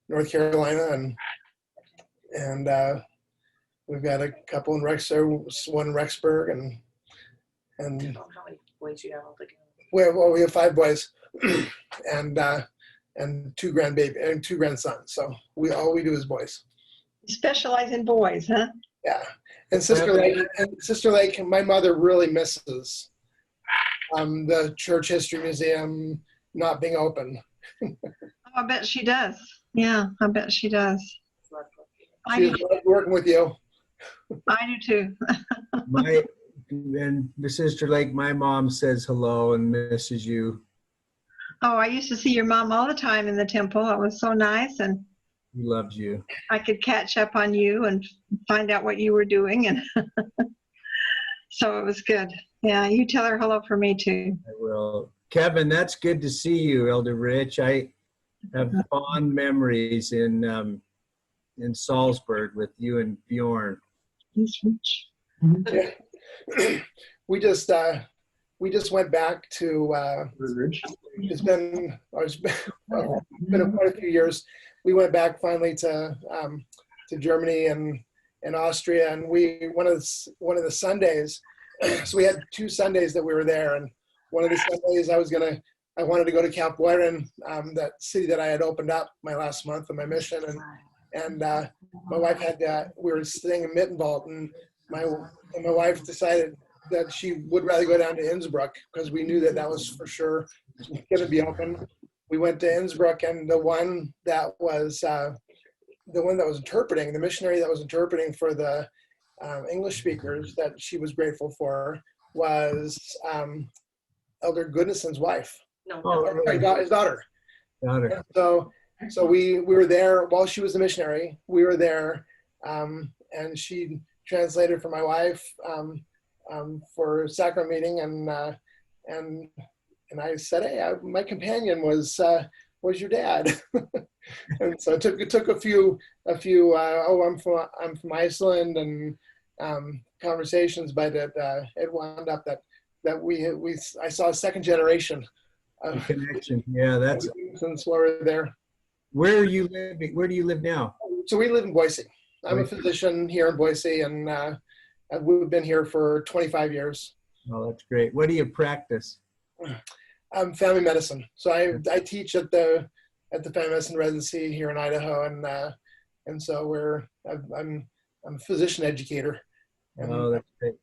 North Carolina, and we've got a couple in one in Rexburg, and How many boys you have altogether? we have 5 boys and 2 grandsons. So all we do is boys. You specialize in boys, huh? Yeah. And Sister Lake, my mother really misses the Church History Museum not being open. Oh, I bet she does. Yeah, I bet she does. She's working with you. I do too. And the Sister Lake, my mom says hello and misses you. Oh, I used to see your mom all the time in the temple. It was so nice, and He loves you. I could catch up on you and find out what you were doing, and so it was good. Yeah, you tell her hello for me too. I will. Kevin, that's good to see you, Elder Rich. I have fond memories in Salzburg with you and Bjorn. Yeah. We just went back to. It's been quite a few years. We went back finally to Germany and Austria, and one of the Sundays. So we had 2 Sundays that we were there, and one of the Sundays I wanted to go to Camp Boyren, that city that I had opened up my last month of my mission, and my wife we were staying in Mittenwald, and my wife decided that she would rather go down to Innsbruck because we knew that was for sure going to be open. We went to Innsbruck, and the one that was interpreting, the missionary that was interpreting for the English speakers that she was grateful for was Elder Goodnesson's wife. No, his daughter. Daughter. So we were there while she was a missionary. We were there, and she translated for my wife for sacrament meeting, and I said, hey, my companion was your dad. And so it took a few I'm from Iceland and conversations, but it wound up that I saw a second generation of connection. Yeah, that's since we're there. Where are you living? Where do you live now? So we live in Boise. I'm a physician here in Boise, and we've been here for 25 years. Oh, that's great. What do you practice? Family medicine. So I teach at the family medicine residency here in Idaho, and so I'm a physician educator. And oh, that's great.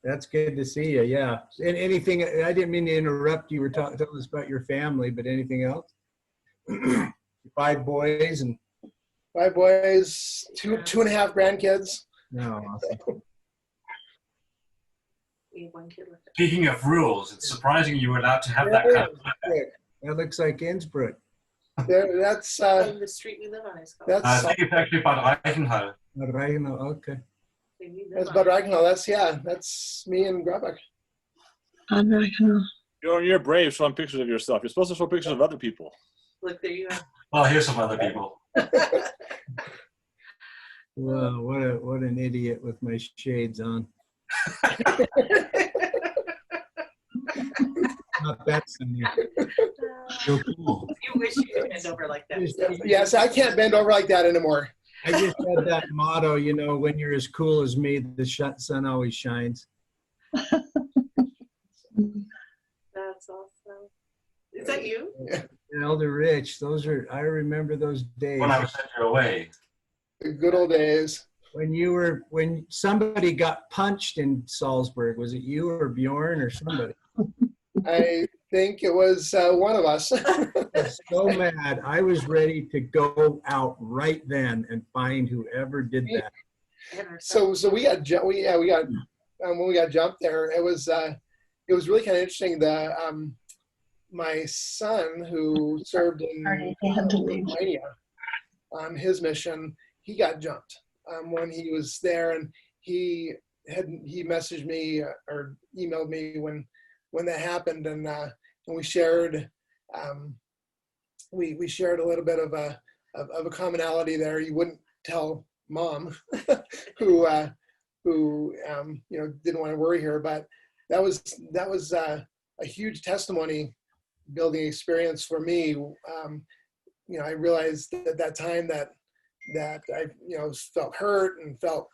That's good to see you. Yeah. And anything, I didn't mean to interrupt. You were telling us about your family, but anything else? 5 boys and 5 boys, 2.5 grandkids. no. Awesome. We have 1 kid left. Speaking of rules, it's surprising you were allowed to have that kind of. That looks like Innsbruck. That's the street we live on is called. I think it's actually Bad Reichenhall. Bad Reichenhall, okay. That's Bad Reichenhall. That's me and Grabak. Bad Reichenhall. You're brave showing pictures of yourself. You're supposed to show pictures of other people. Look, there you are. Well, here's some other people. Wow, what an idiot with my shades on. Not that senior. So cool. You wish you could bend over like that. Yes, I can't bend over like that anymore. I just had that motto, you know, when you're as cool as me, the sun always shines. That's awesome. Is that you? Elder Rich, I remember those days. When I was sent you away. The good old days. When somebody got punched in Salzburg, was it you or Bjorn or somebody? I think it was one of us. I was so mad. I was ready to go out right then and find whoever did that. So we got when we got jumped there, it was really kind of interesting. My son, who served in Romania on his mission, he got jumped when he was there, and he messaged me or emailed me when that happened, and we shared we shared a little bit of a commonality there. You wouldn't tell Mom, who didn't want to worry her, but that was a huge testimony building experience for me. I realized at that time that I felt hurt and felt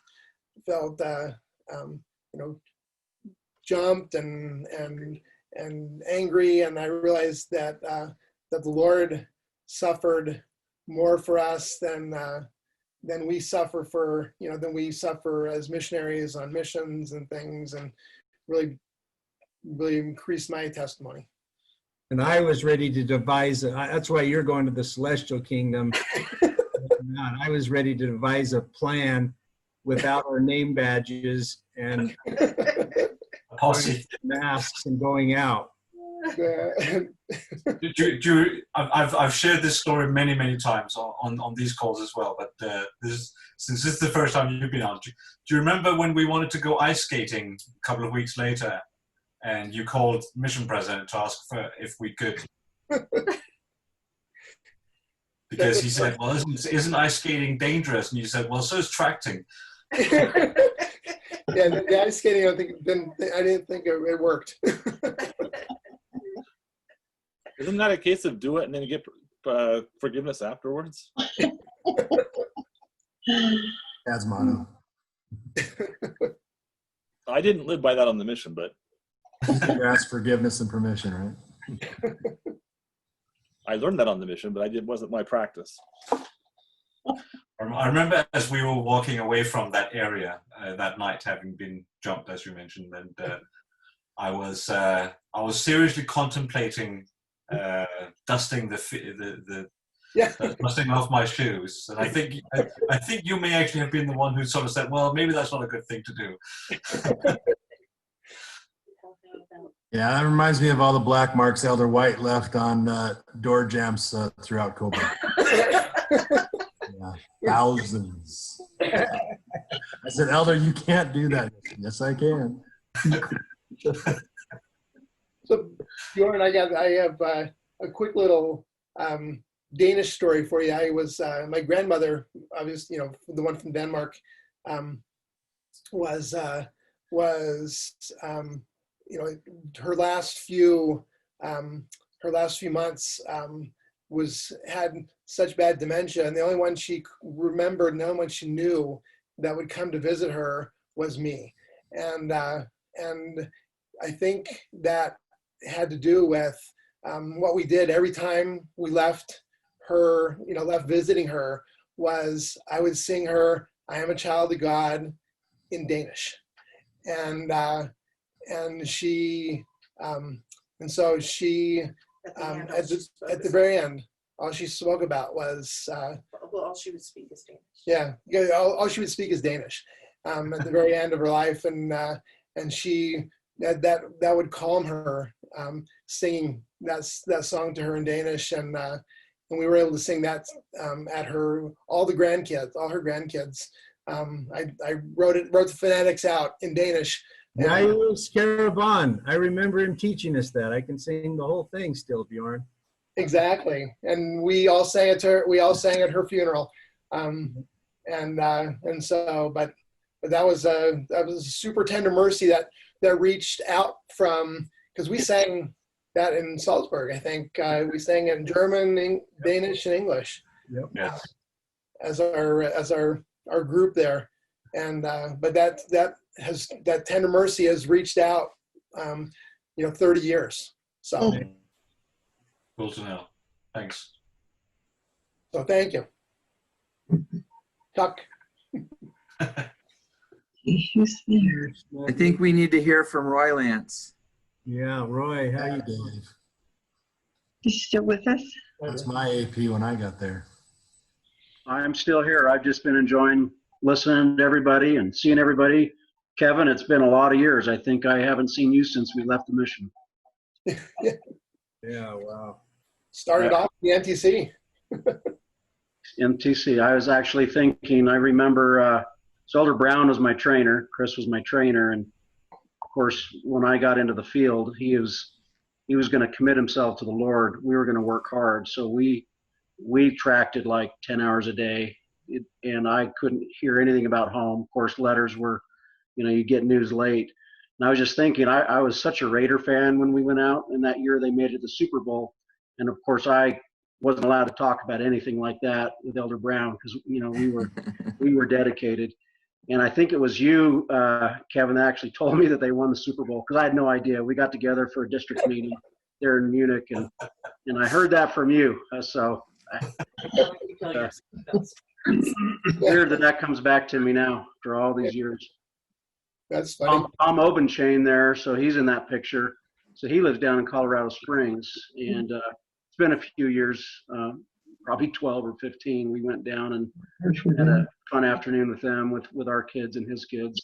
jumped and angry, and I realized that the Lord suffered more for us than we suffer as missionaries on missions and things, and really increased my testimony. And I was ready to devise that's why you're going to the celestial kingdom. I was ready to devise a plan without our name badges and masks and going out. I've shared this story many times on these calls as well, but since this is the first time you've been on, do you remember when we wanted to go ice skating a couple of weeks later, and you called mission president to ask for if we could? Because he said, well, isn't ice skating dangerous? And you said, well, so is tracting. Yeah, the ice skating, I didn't think it worked. Isn't that a case of do it and then you get forgiveness afterwards? That's motto. I didn't live by that on the mission, but you ask forgiveness and permission, right? I learned that on the mission, but it wasn't my practice. I remember as we were walking away from that area that night, having been jumped, as you mentioned, and I was seriously contemplating dusting dusting off my shoes, and I think you may actually have been the one who sort of said, "Well, maybe that's not a good thing to do." Yeah, that reminds me of all the black marks Elder White left on door jams throughout Coburg. Yeah, thousands. I said, Elder, you can't do that. Yes, I can. So, Bjorn, I have a quick little Danish story for you. I was my grandmother, obviously, the one from Denmark, was her last few months had such bad dementia, and the only one she remembered, the only one she knew that would come to visit her was me, and I think that had to do with what we did every time we left her, left visiting her, was I would sing her "I Am a Child of God" in Danish, and and she, and so she, at the very end, all she spoke about was, well, all she would speak is Danish. yeah, all she would speak is Danish, at the very end of her life, and she, that would calm her, singing that song to her in Danish, and we were able to sing that at all her grandkids. I wrote the phonetics out in Danish. Jajus Caravan. I remember him teaching us that. I can sing the whole thing still, Bjorn. Exactly, and we all sang at her funeral, and so, but that was a super tender mercy that reached out from, because we sang that in Salzburg. I think we sang in German, Danish, and English. Yep. Yes. As our group there, and but that tender mercy has reached out, 30 years. So. Cool to know. Thanks. So thank you. Tuck. I think we need to hear from Roy Lance. Yeah, Roy, how you doing? He's still with us? That's my AP when I got there. I'm still here. I've just been enjoying listening to everybody and seeing everybody. Kevin, it's been a lot of years. I think I haven't seen you since we left the mission. Yeah, wow. Started off the NTC. MTC. I was actually thinking, I remember Elder Brown was my trainer. Chris was my trainer. And of course, when I got into the field, he was going to commit himself to the Lord. We were going to work hard. So we tracked it like 10 hours a day. And I couldn't hear anything about home. Of course, letters were, you get news late. And I was just thinking, I was such a Raider fan when we went out. And that year they made it to the Super Bowl. And of course, I wasn't allowed to talk about anything like that with Elder Brown because, we were dedicated. And I think it was you, Kevin, that actually told me that they won the Super Bowl because I had no idea. We got together for a district meeting there in Munich, and I heard that from you. So weird that comes back to me now after all these years. That's funny. Tom Obenchain there, so he's in that picture. So he lives down in Colorado Springs, and it's been a few years, probably 12 or 15. We went down and had a fun afternoon with them, with our kids and his kids.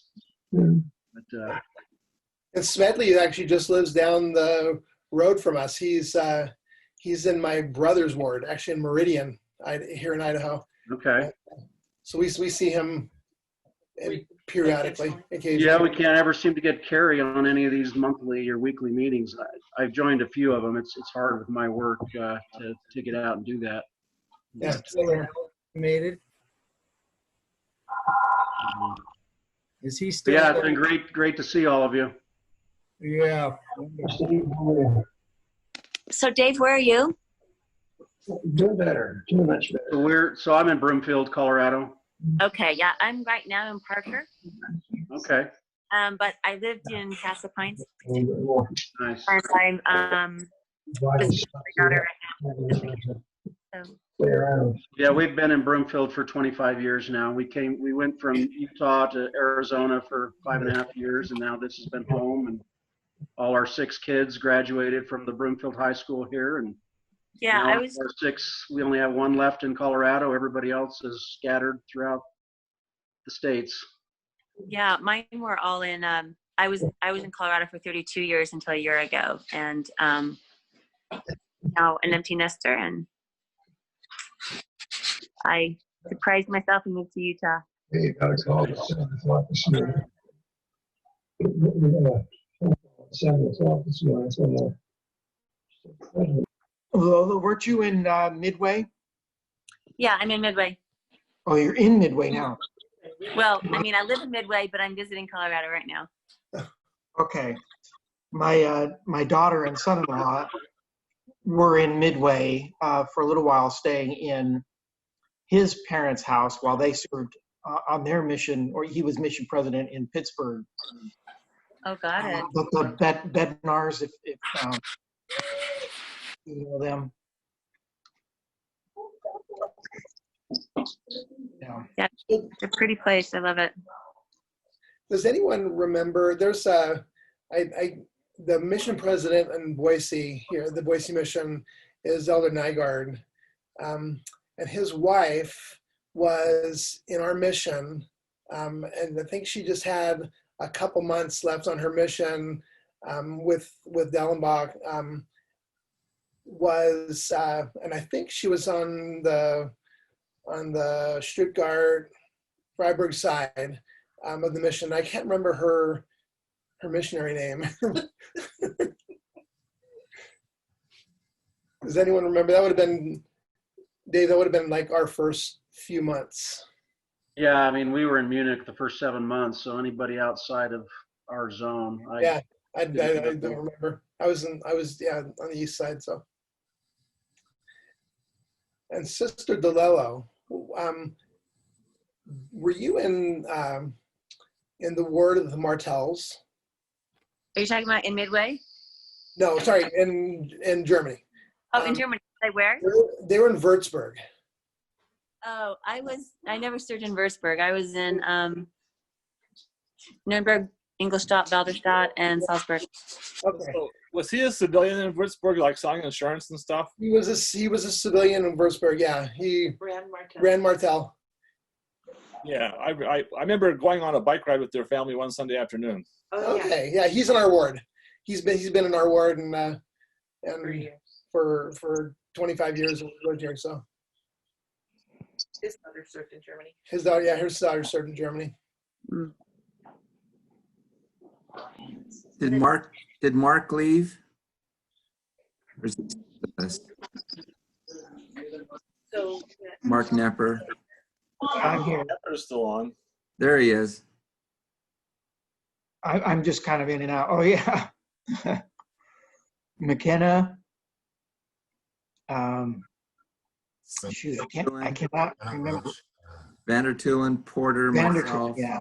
And Smedley actually just lives down the road from us. He's in my brother's ward, actually in Meridian, here in Idaho. Okay. So we see him periodically, occasionally. Yeah, we can't ever seem to get Carrie on any of these monthly or weekly meetings. I've joined a few of them. It's hard with my work to get out and do that. Yeah. Made it. Is he still? Yeah, it's been great to see all of you. Yeah. So Dave, where are you? Do better. Too much better. So I'm in Broomfield, Colorado. Okay, yeah, I'm right now in Parker. Okay. But I lived in Casa Pines. Nice. And I'm with my daughter right now. So. Yeah, we've been in Broomfield for 25 years now. We went from Utah to Arizona for 5.5 years, and now this has been home. And all our 6 kids graduated from the Broomfield High School here, and yeah, our 6. We only have 1 left in Colorado. Everybody else is scattered throughout the states. Yeah, mine were all in. I was in Colorado for 32 years until a year ago, and now an empty nester, and I surprised myself and moved to Utah. You gotta call the 7 o'clock this morning. 7 o'clock this morning. Weren't you in Midway? Yeah, I'm in Midway. Oh, you're in Midway now. Well, I mean, I live in Midway, but I'm visiting Colorado right now. Okay. My daughter and son-in-law were in Midway for a little while, staying in his parents' house while they served on their mission, or he was mission president in Pittsburgh. Oh, got it. The Bednars, if you know them. Yeah, it's a pretty place. I love it. Does anyone remember? There's a the mission president in Boise here, the Boise mission, is Elder Nygaard. And his wife was in our mission. And I think she just had a couple months left on her mission with Dellenbach. And I think she was on the Stuttgart, Freiburg side of the mission. I can't remember her missionary name. Does anyone remember? That would have been, Dave, that would have been like our first few months. Yeah, I mean, we were in Munich the first 7 months, so anybody outside of our zone. I don't remember. I was on the east side, so. And Sister DeLello, were you in the ward of the Martells? Are you talking about in Midway? No, sorry, in Germany. Oh, in Germany. Like where? They were in Würzburg. Oh, I never served in Würzburg. I was in Nuremberg, Ingolstadt, Walderstadt, and Salzburg. Okay. So was he a civilian in Würzburg, like selling insurance and stuff? He was a civilian in Würzburg, yeah. Rand Martel. Yeah, I remember going on a bike ride with their family one Sunday afternoon. Oh, okay, yeah, he's in our ward. He's been in our ward and for 25 years we lived here. So his mother served in Germany. His daughter served in Germany. Mm. Did Mark leave? Or is it So Mark Nepper? I'm here. Nepper's still on. There he is. I'm just kind of in and out. Oh yeah. McKenna. Shoot, I cannot remember. Vandertulen, Porter, myself. Yeah. I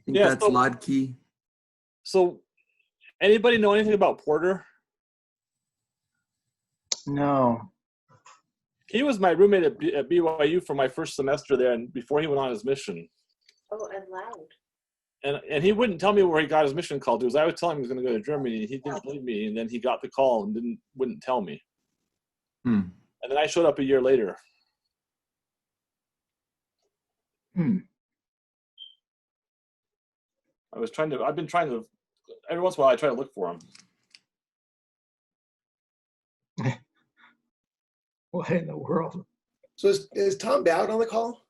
think Yeah, that's so- Lodkey. So, anybody know anything about Porter? No. He was my roommate at BYU for my first semester there, and before he went on his mission. Oh, and Loud. And he wouldn't tell me where he got his mission call to. I would tell him he was going to go to Germany, and he didn't believe me. And then he got the call and wouldn't tell me. Hmm. And then I showed up a year later. Hmm. I've been trying to, every once in a while I try to look for him. What in the world? So is Tom Dowd on the call?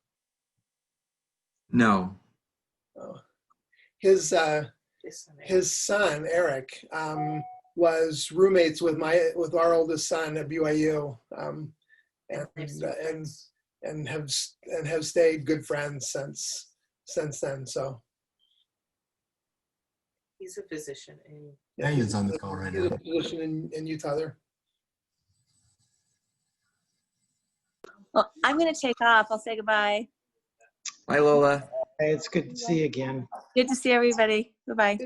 No. Oh. His son Eric was roommates with our oldest son at BYU, and have stayed good friends since then. So He's a physician. Yeah, he's on the call right he's now. a physician in Utah there. Well, I'm going to take off. I'll say goodbye. Bye, Lola. Hey, it's good to see you again. Good to see everybody. Goodbye.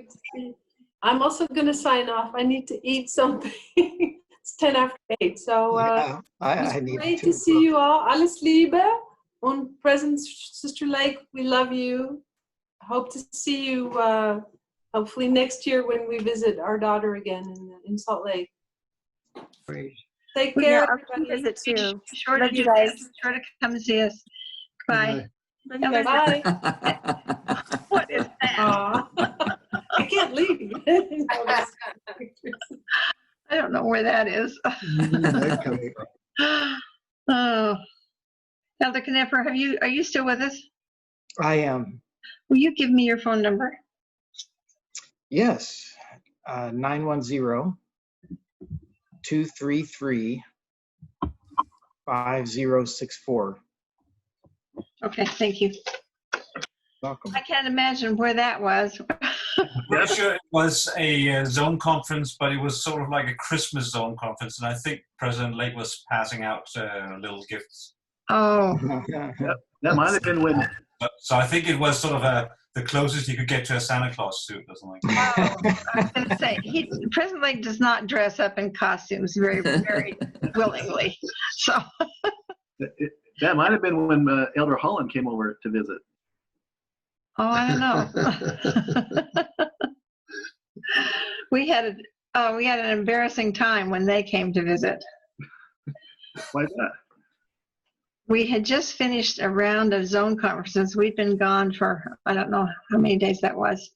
I'm also going to sign off. I need to eat something. It's 10 after 8. So Yeah, I it's need great to. to see you all. Alles Liebe. Und present Sister Lake, we love you. Hope to see you hopefully next year when we visit our daughter again in Salt Lake. Great. Take Yeah, care. I'll come everybody. visit too. Sure Love to you do guys. that. Sure to come see us. Bye. Love you guys. Bye. What is that? Aw. I can't leave. I don't know where that is. Oh, Elder Knepper, are you still with us? I am. Will you give me your phone number? Yes. 910-233-5064. Okay, thank you. Welcome. I can't imagine where that was. I'm sure it was a zone conference, but it was sort of like a Christmas zone conference, and I think President Lake was passing out little gifts. Oh, That might have been when. So I think it was sort of the closest you could get to a Santa Claus suit or something. I was going to say, President Lake does not dress up in costumes very, very willingly. So, That might have been when Elder Holland came over to visit. oh, I don't know. We had an embarrassing time when they came to visit. Why that? We had just finished a round of zone conferences. We'd been gone for, I don't know how many days that was.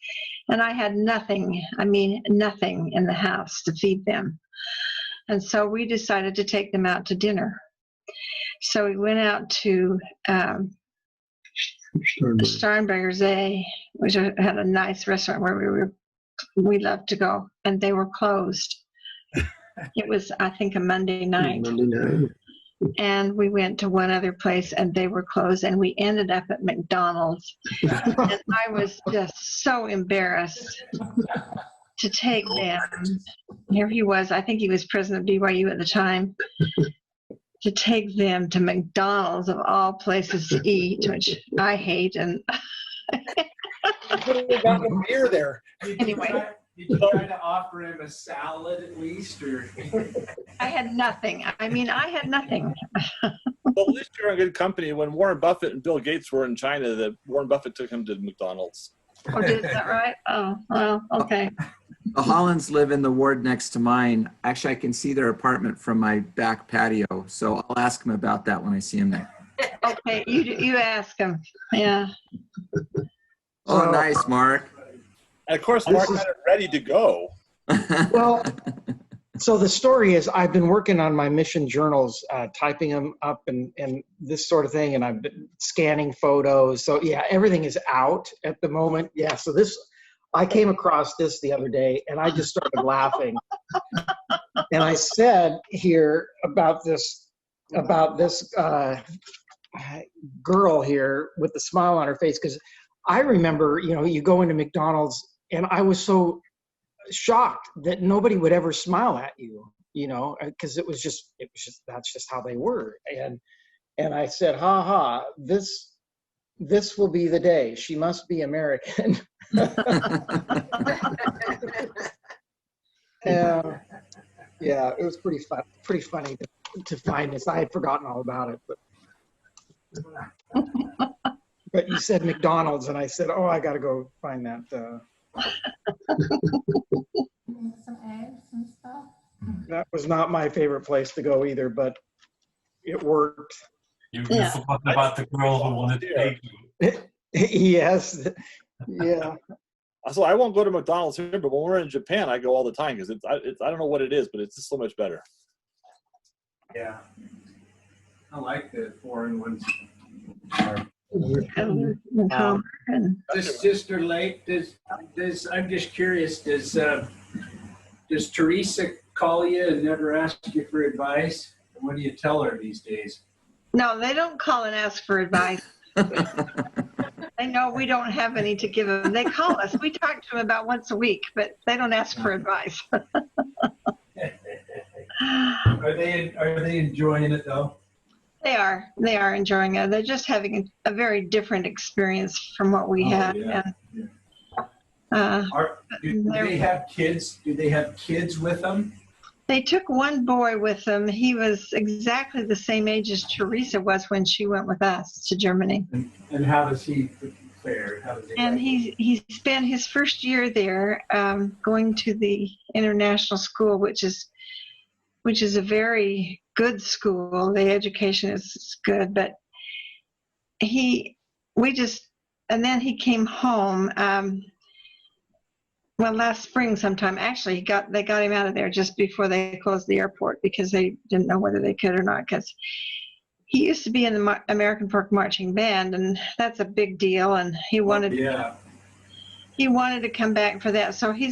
And I had nothing, I mean, nothing in the house to feed them. And so we decided to take them out to dinner. So we went out to Sternberger's A, which had a nice restaurant where we loved to go, and they were closed. It was, I think, a Monday night. And we went to one other place and they were closed, and we ended up at McDonald's. And I was just so embarrassed to take them. Here he was, I think he was president of BYU at the time, to take them to McDonald's of all places to eat, which I hate. And We got a beer there. anyway. Did you try to offer him a salad at least, or? I had nothing. I mean, I had nothing. Well, at least you're in good company. When Warren Buffett and Bill Gates were in China, Warren Buffett took him to McDonald's. Oh, is that right? Oh, well, okay. The Hollands live in the ward next to mine. Actually, I can see their apartment from my back patio, so I'll ask them about that when I see them there. Okay, you ask him. Yeah. Oh, nice, Mark. And of course, Mark had it ready to go. Well, so the story is I've been working on my mission journals, typing them up and this sort of thing, and I've been scanning photos. So yeah, everything is out at the moment. Yeah, so I came across this the other day and I just started laughing. And I said here about this girl here with the smile on her face, because I remember, you go into McDonald's and I was so shocked that nobody would ever smile at you, because it was just that's just how they were. And I said, ha ha, this will be the day. She must be American. Yeah, it was pretty funny to find this. I had forgotten all about it, but you said McDonald's, and I said, oh, I got to go find that. Some eggs and stuff. That was not my favorite place to go either, but it worked. You've forgotten about the girl who wanted to take you. Yes. Yeah. So I won't go to McDonald's here, but when we're in Japan, I go all the time because I don't know what it is, but it's just so much better. Yeah. I like the foreign ones. Sister Lake, does I'm just curious, does Teresa call you and never ask you for advice? What do you tell her these days? No, they don't call and ask for advice. They know we don't have any to give them. They call us. We talk to them about once a week, but they don't ask for advice. Are they enjoying it though? They are enjoying it. They're just having a very different experience from what we had. Yeah. And, do they have kids? Do they have kids with them? They took one boy with them. He was exactly the same age as Teresa was when she went with us to Germany. And how does he fare? And he spent his first year there, going to the international school, which is a very good school. The education is good, but and then he came home. Last spring sometime, actually, they got him out of there just before they closed the airport because they didn't know whether they could or not, because he used to be in the American Folk Marching Band, and that's a big deal, and he wanted to come back for that. So he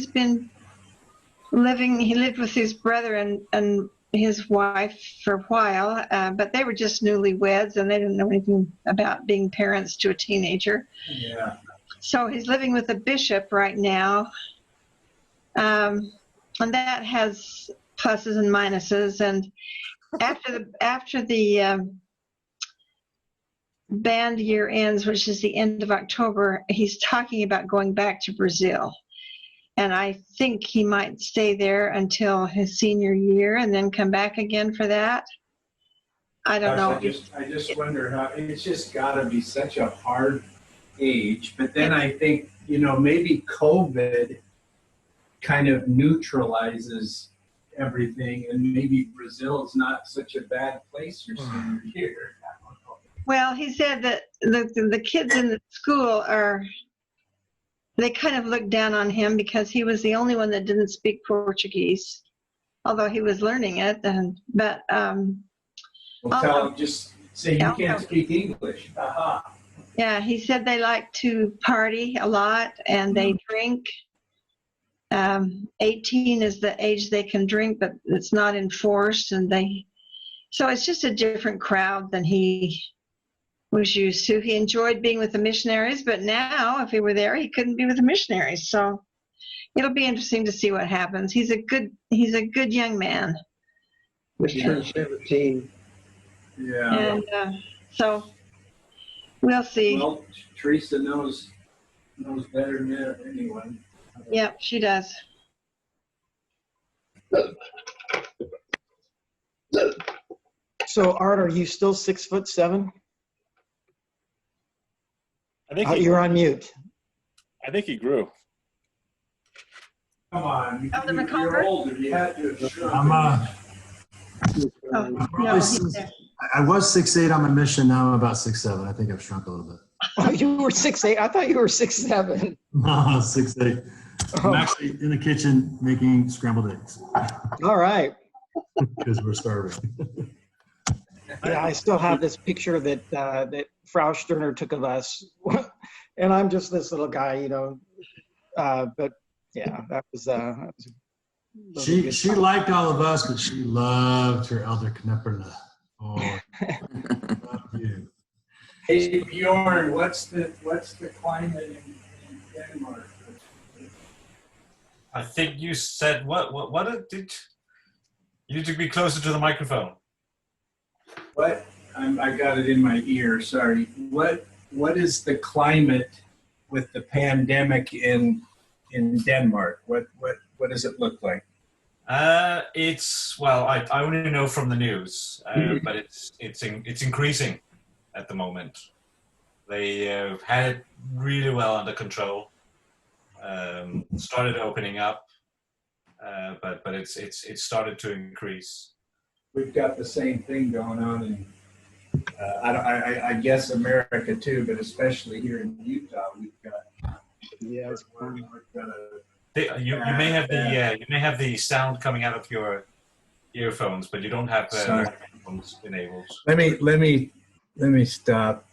lived with his brother and his wife for a while, but they were just newlyweds and they didn't know anything about being parents to a teenager. Yeah. So he's living with a bishop right now. And that has pluses and minuses. And after the band year ends, which is the end of October, he's talking about going back to Brazil. And I think he might stay there until his senior year and then come back again for that. I don't know. I just wonder how it's just got to be such a hard age. But then I think, maybe COVID kind of neutralizes everything, and maybe Brazil's not such a bad place your senior year. Well, he said that the kids in the school they kind of looked down on him because he was the only one that didn't speak Portuguese, although he was learning it. Well, tell him, just say you can't speak English. Aha. Yeah, he said they like to party a lot and they drink. 18 is the age they can drink, but it's not enforced, so it's just a different crowd than he was used to. He enjoyed being with the missionaries, but now if he were there, he couldn't be with the missionaries. So it'll be interesting to see what happens. He's a good young man. Just turned 17. Yeah. And so we'll see. Well, Teresa knows better than anyone. Yep, she does. So Art, are you still 6'7"? I think You're on mute. I think he grew. Come on, Elder you're McCullough? older. You had to have shrunk. I was 6'8" on my mission. Now I'm about 6'7". I think I've shrunk a little bit. Oh, you were 6'8". I thought you were 6'7". No, 6'8". I'm actually in the kitchen making scrambled eggs All right. because we're starving. Yeah, I still have this picture that Frau Sterner took of us, and I'm just this little guy, But yeah, that was. She liked all of us, but she loved her elder Knepperle. Oh, love you. Hey Bjorn, what's the climate in Denmark? I think you said what did you need to be closer to the microphone. What? I got it in my ear. Sorry. What is the climate with the pandemic in Denmark? What does it look like? I only know from the news, but it's increasing at the moment. They had it really well under control. Started opening up, but it's started to increase. We've got the same thing going on in I guess America too, but especially here in Utah, we've got. Yeah, it's fun. You may have the sound coming out of your earphones, but you don't have headphones enabled. Let me stop.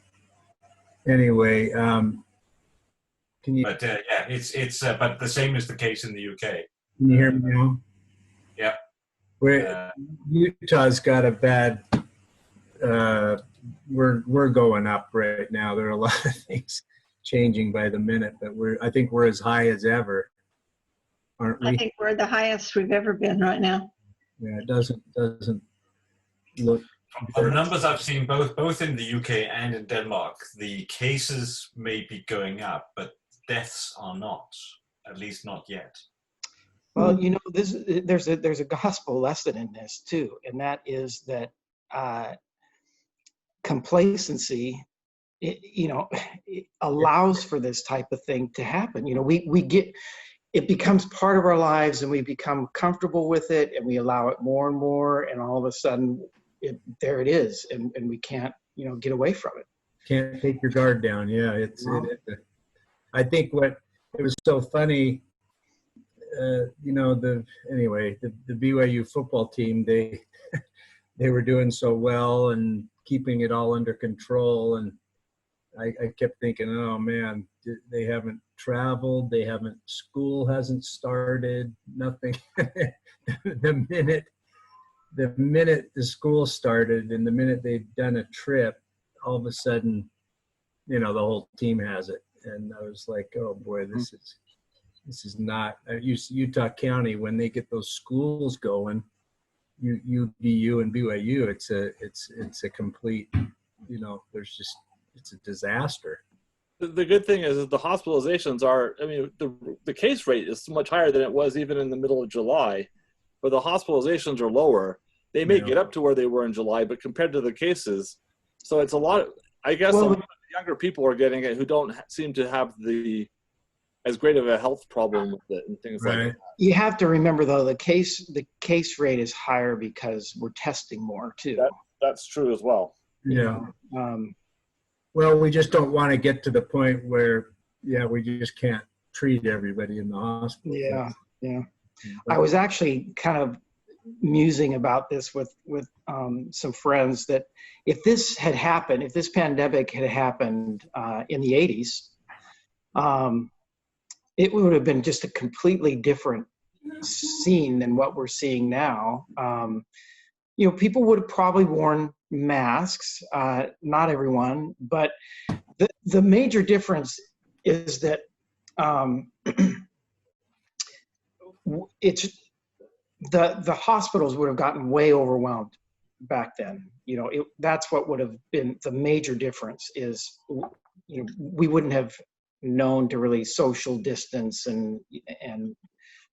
Anyway, can you? But but the same is the case in the UK. Can you hear me now? Yeah. Utah's got a bad. We're going up right now. There are a lot of things changing by the minute, but I think we're as high as ever, aren't we? I think we're the highest we've ever been right now. Yeah, it doesn't look. From the numbers I've seen, both in the UK and in Denmark, the cases may be going up, but deaths are not, at least not yet. Well, there's a gospel lesson in this too, and that is that complacency, it allows for this type of thing to happen. We get, it becomes part of our lives, and we become comfortable with it, and we allow it more and more, and all of a sudden, there it is, and we can't, get away from it. Can't take your guard down. Yeah, I think it was so funny. The BYU football team, they were doing so well and keeping it all under control, and I kept thinking, oh man, they haven't traveled, school hasn't started, nothing. The minute the school started and the minute they'd done a trip, all of a sudden, the whole team has it, and I was like, oh boy, this is not Utah County. When they get those schools going, UVU and BYU, it's a complete, it's a disaster. The good thing is that the hospitalizations are, the case rate is much higher than it was even in the middle of July, but the hospitalizations are lower. They may get up to where they were in July, but compared to the cases, so it's a lot. I guess a lot of the younger people are getting it who don't seem to have the as great of a health problem with it and things like that. You have to remember though, the case rate is higher because we're testing more too. That's true as well. Yeah. Um, Well, we just don't want to get to the point where, we just can't treat everybody in the hospital. Yeah. I was actually kind of musing about this with some friends that if this had happened, if this pandemic had happened in the 80s, it would have been just a completely different scene than what we're seeing now. People would have probably worn masks, not everyone, but the major difference is that it's the hospitals would have gotten way overwhelmed back then. That's what would have been the major difference is, we wouldn't have known to really social distance and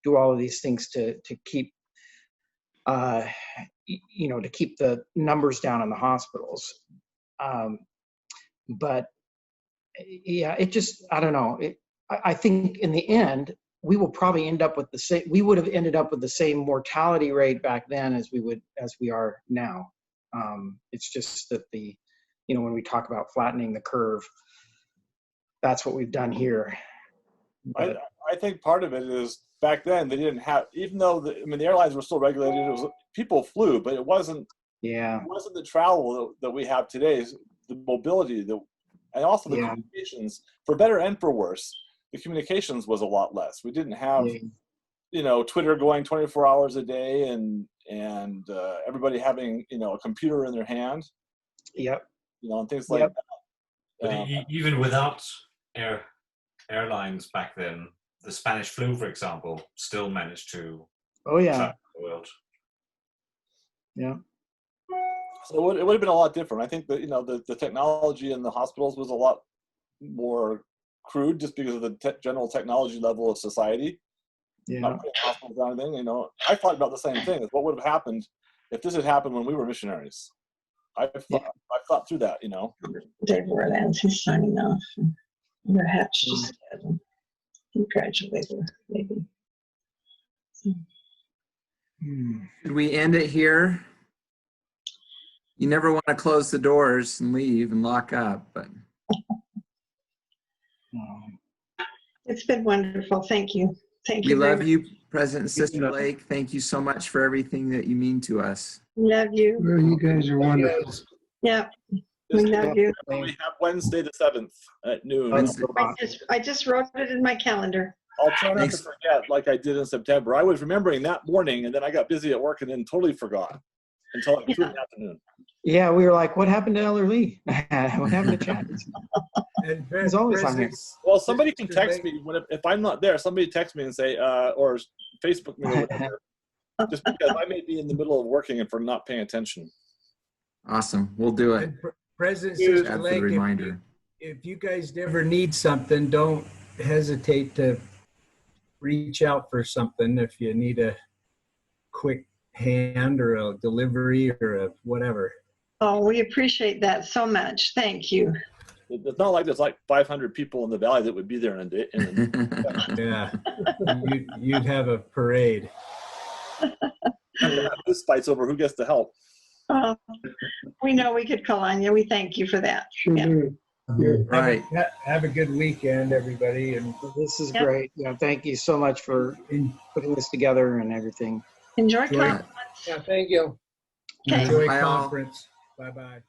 do all of these things to keep to keep the numbers down in the hospitals. But it just, I don't know. I think in the end, we will probably end up with we would have ended up with the same mortality rate back then as we are now. It's just that when we talk about flattening the curve, that's what we've done here. But, I think part of it is back then they didn't have, even though the airlines were still regulated, people flew, but it wasn't the travel that we have today, the mobility, and also the communications, for better and for worse. The communications was a lot less. We didn't have, Twitter going 24 hours a day and everybody having, a computer in their hand. Yep. And things like that. But even without airlines back then, the Spanish flu, for example, still managed to travel the world. Yeah. So it would have been a lot different. I think that, the technology in the hospitals was a lot more crude just because of the general technology level of society. Not putting hospitals down anything, I thought about the same thing. What would have happened if this had happened when we were missionaries? I've thought through that, Dave Warlands, he's signing off. Perhaps just congratulate her, maybe. Should we end it here? You never want to close the doors and leave and lock up, but. It's been wonderful. Thank you. Thank We you. love you, President and Sister Lake. Thank you so much for everything that you mean to us. Love you. Well, you guys are wonderful. Yeah. We love you. We have Wednesday the 7th at noon. I just wrote it in my calendar. I'll try not to forget like I did in September. I was remembering that morning, and then I got busy at work and then totally forgot until like 2 in the afternoon. Yeah, we were like, what happened to Elder Lee? What happened to Chad? He's always on here. Well, somebody can text me if I'm not there. Somebody text me and say, or Facebook me or whatever, just because I may be in the middle of working and for not paying attention. Awesome, we'll do it. President Sister Lake, reminder. If you guys ever need something, don't hesitate to reach out for something. If you need a quick hand or a delivery or a whatever. Oh, we appreciate that so much. Thank you. It's not like there's like 500 people in the valley that would be there in a day. Yeah, you'd have a parade. This fight's over who gets the help. We know we could call on you. We thank you for that. Right. Have a good weekend, everybody. And this is great. Thank you so much for putting this together and everything. Enjoy conference. Yeah, thank you. Enjoy Bye all. conference. Bye-bye.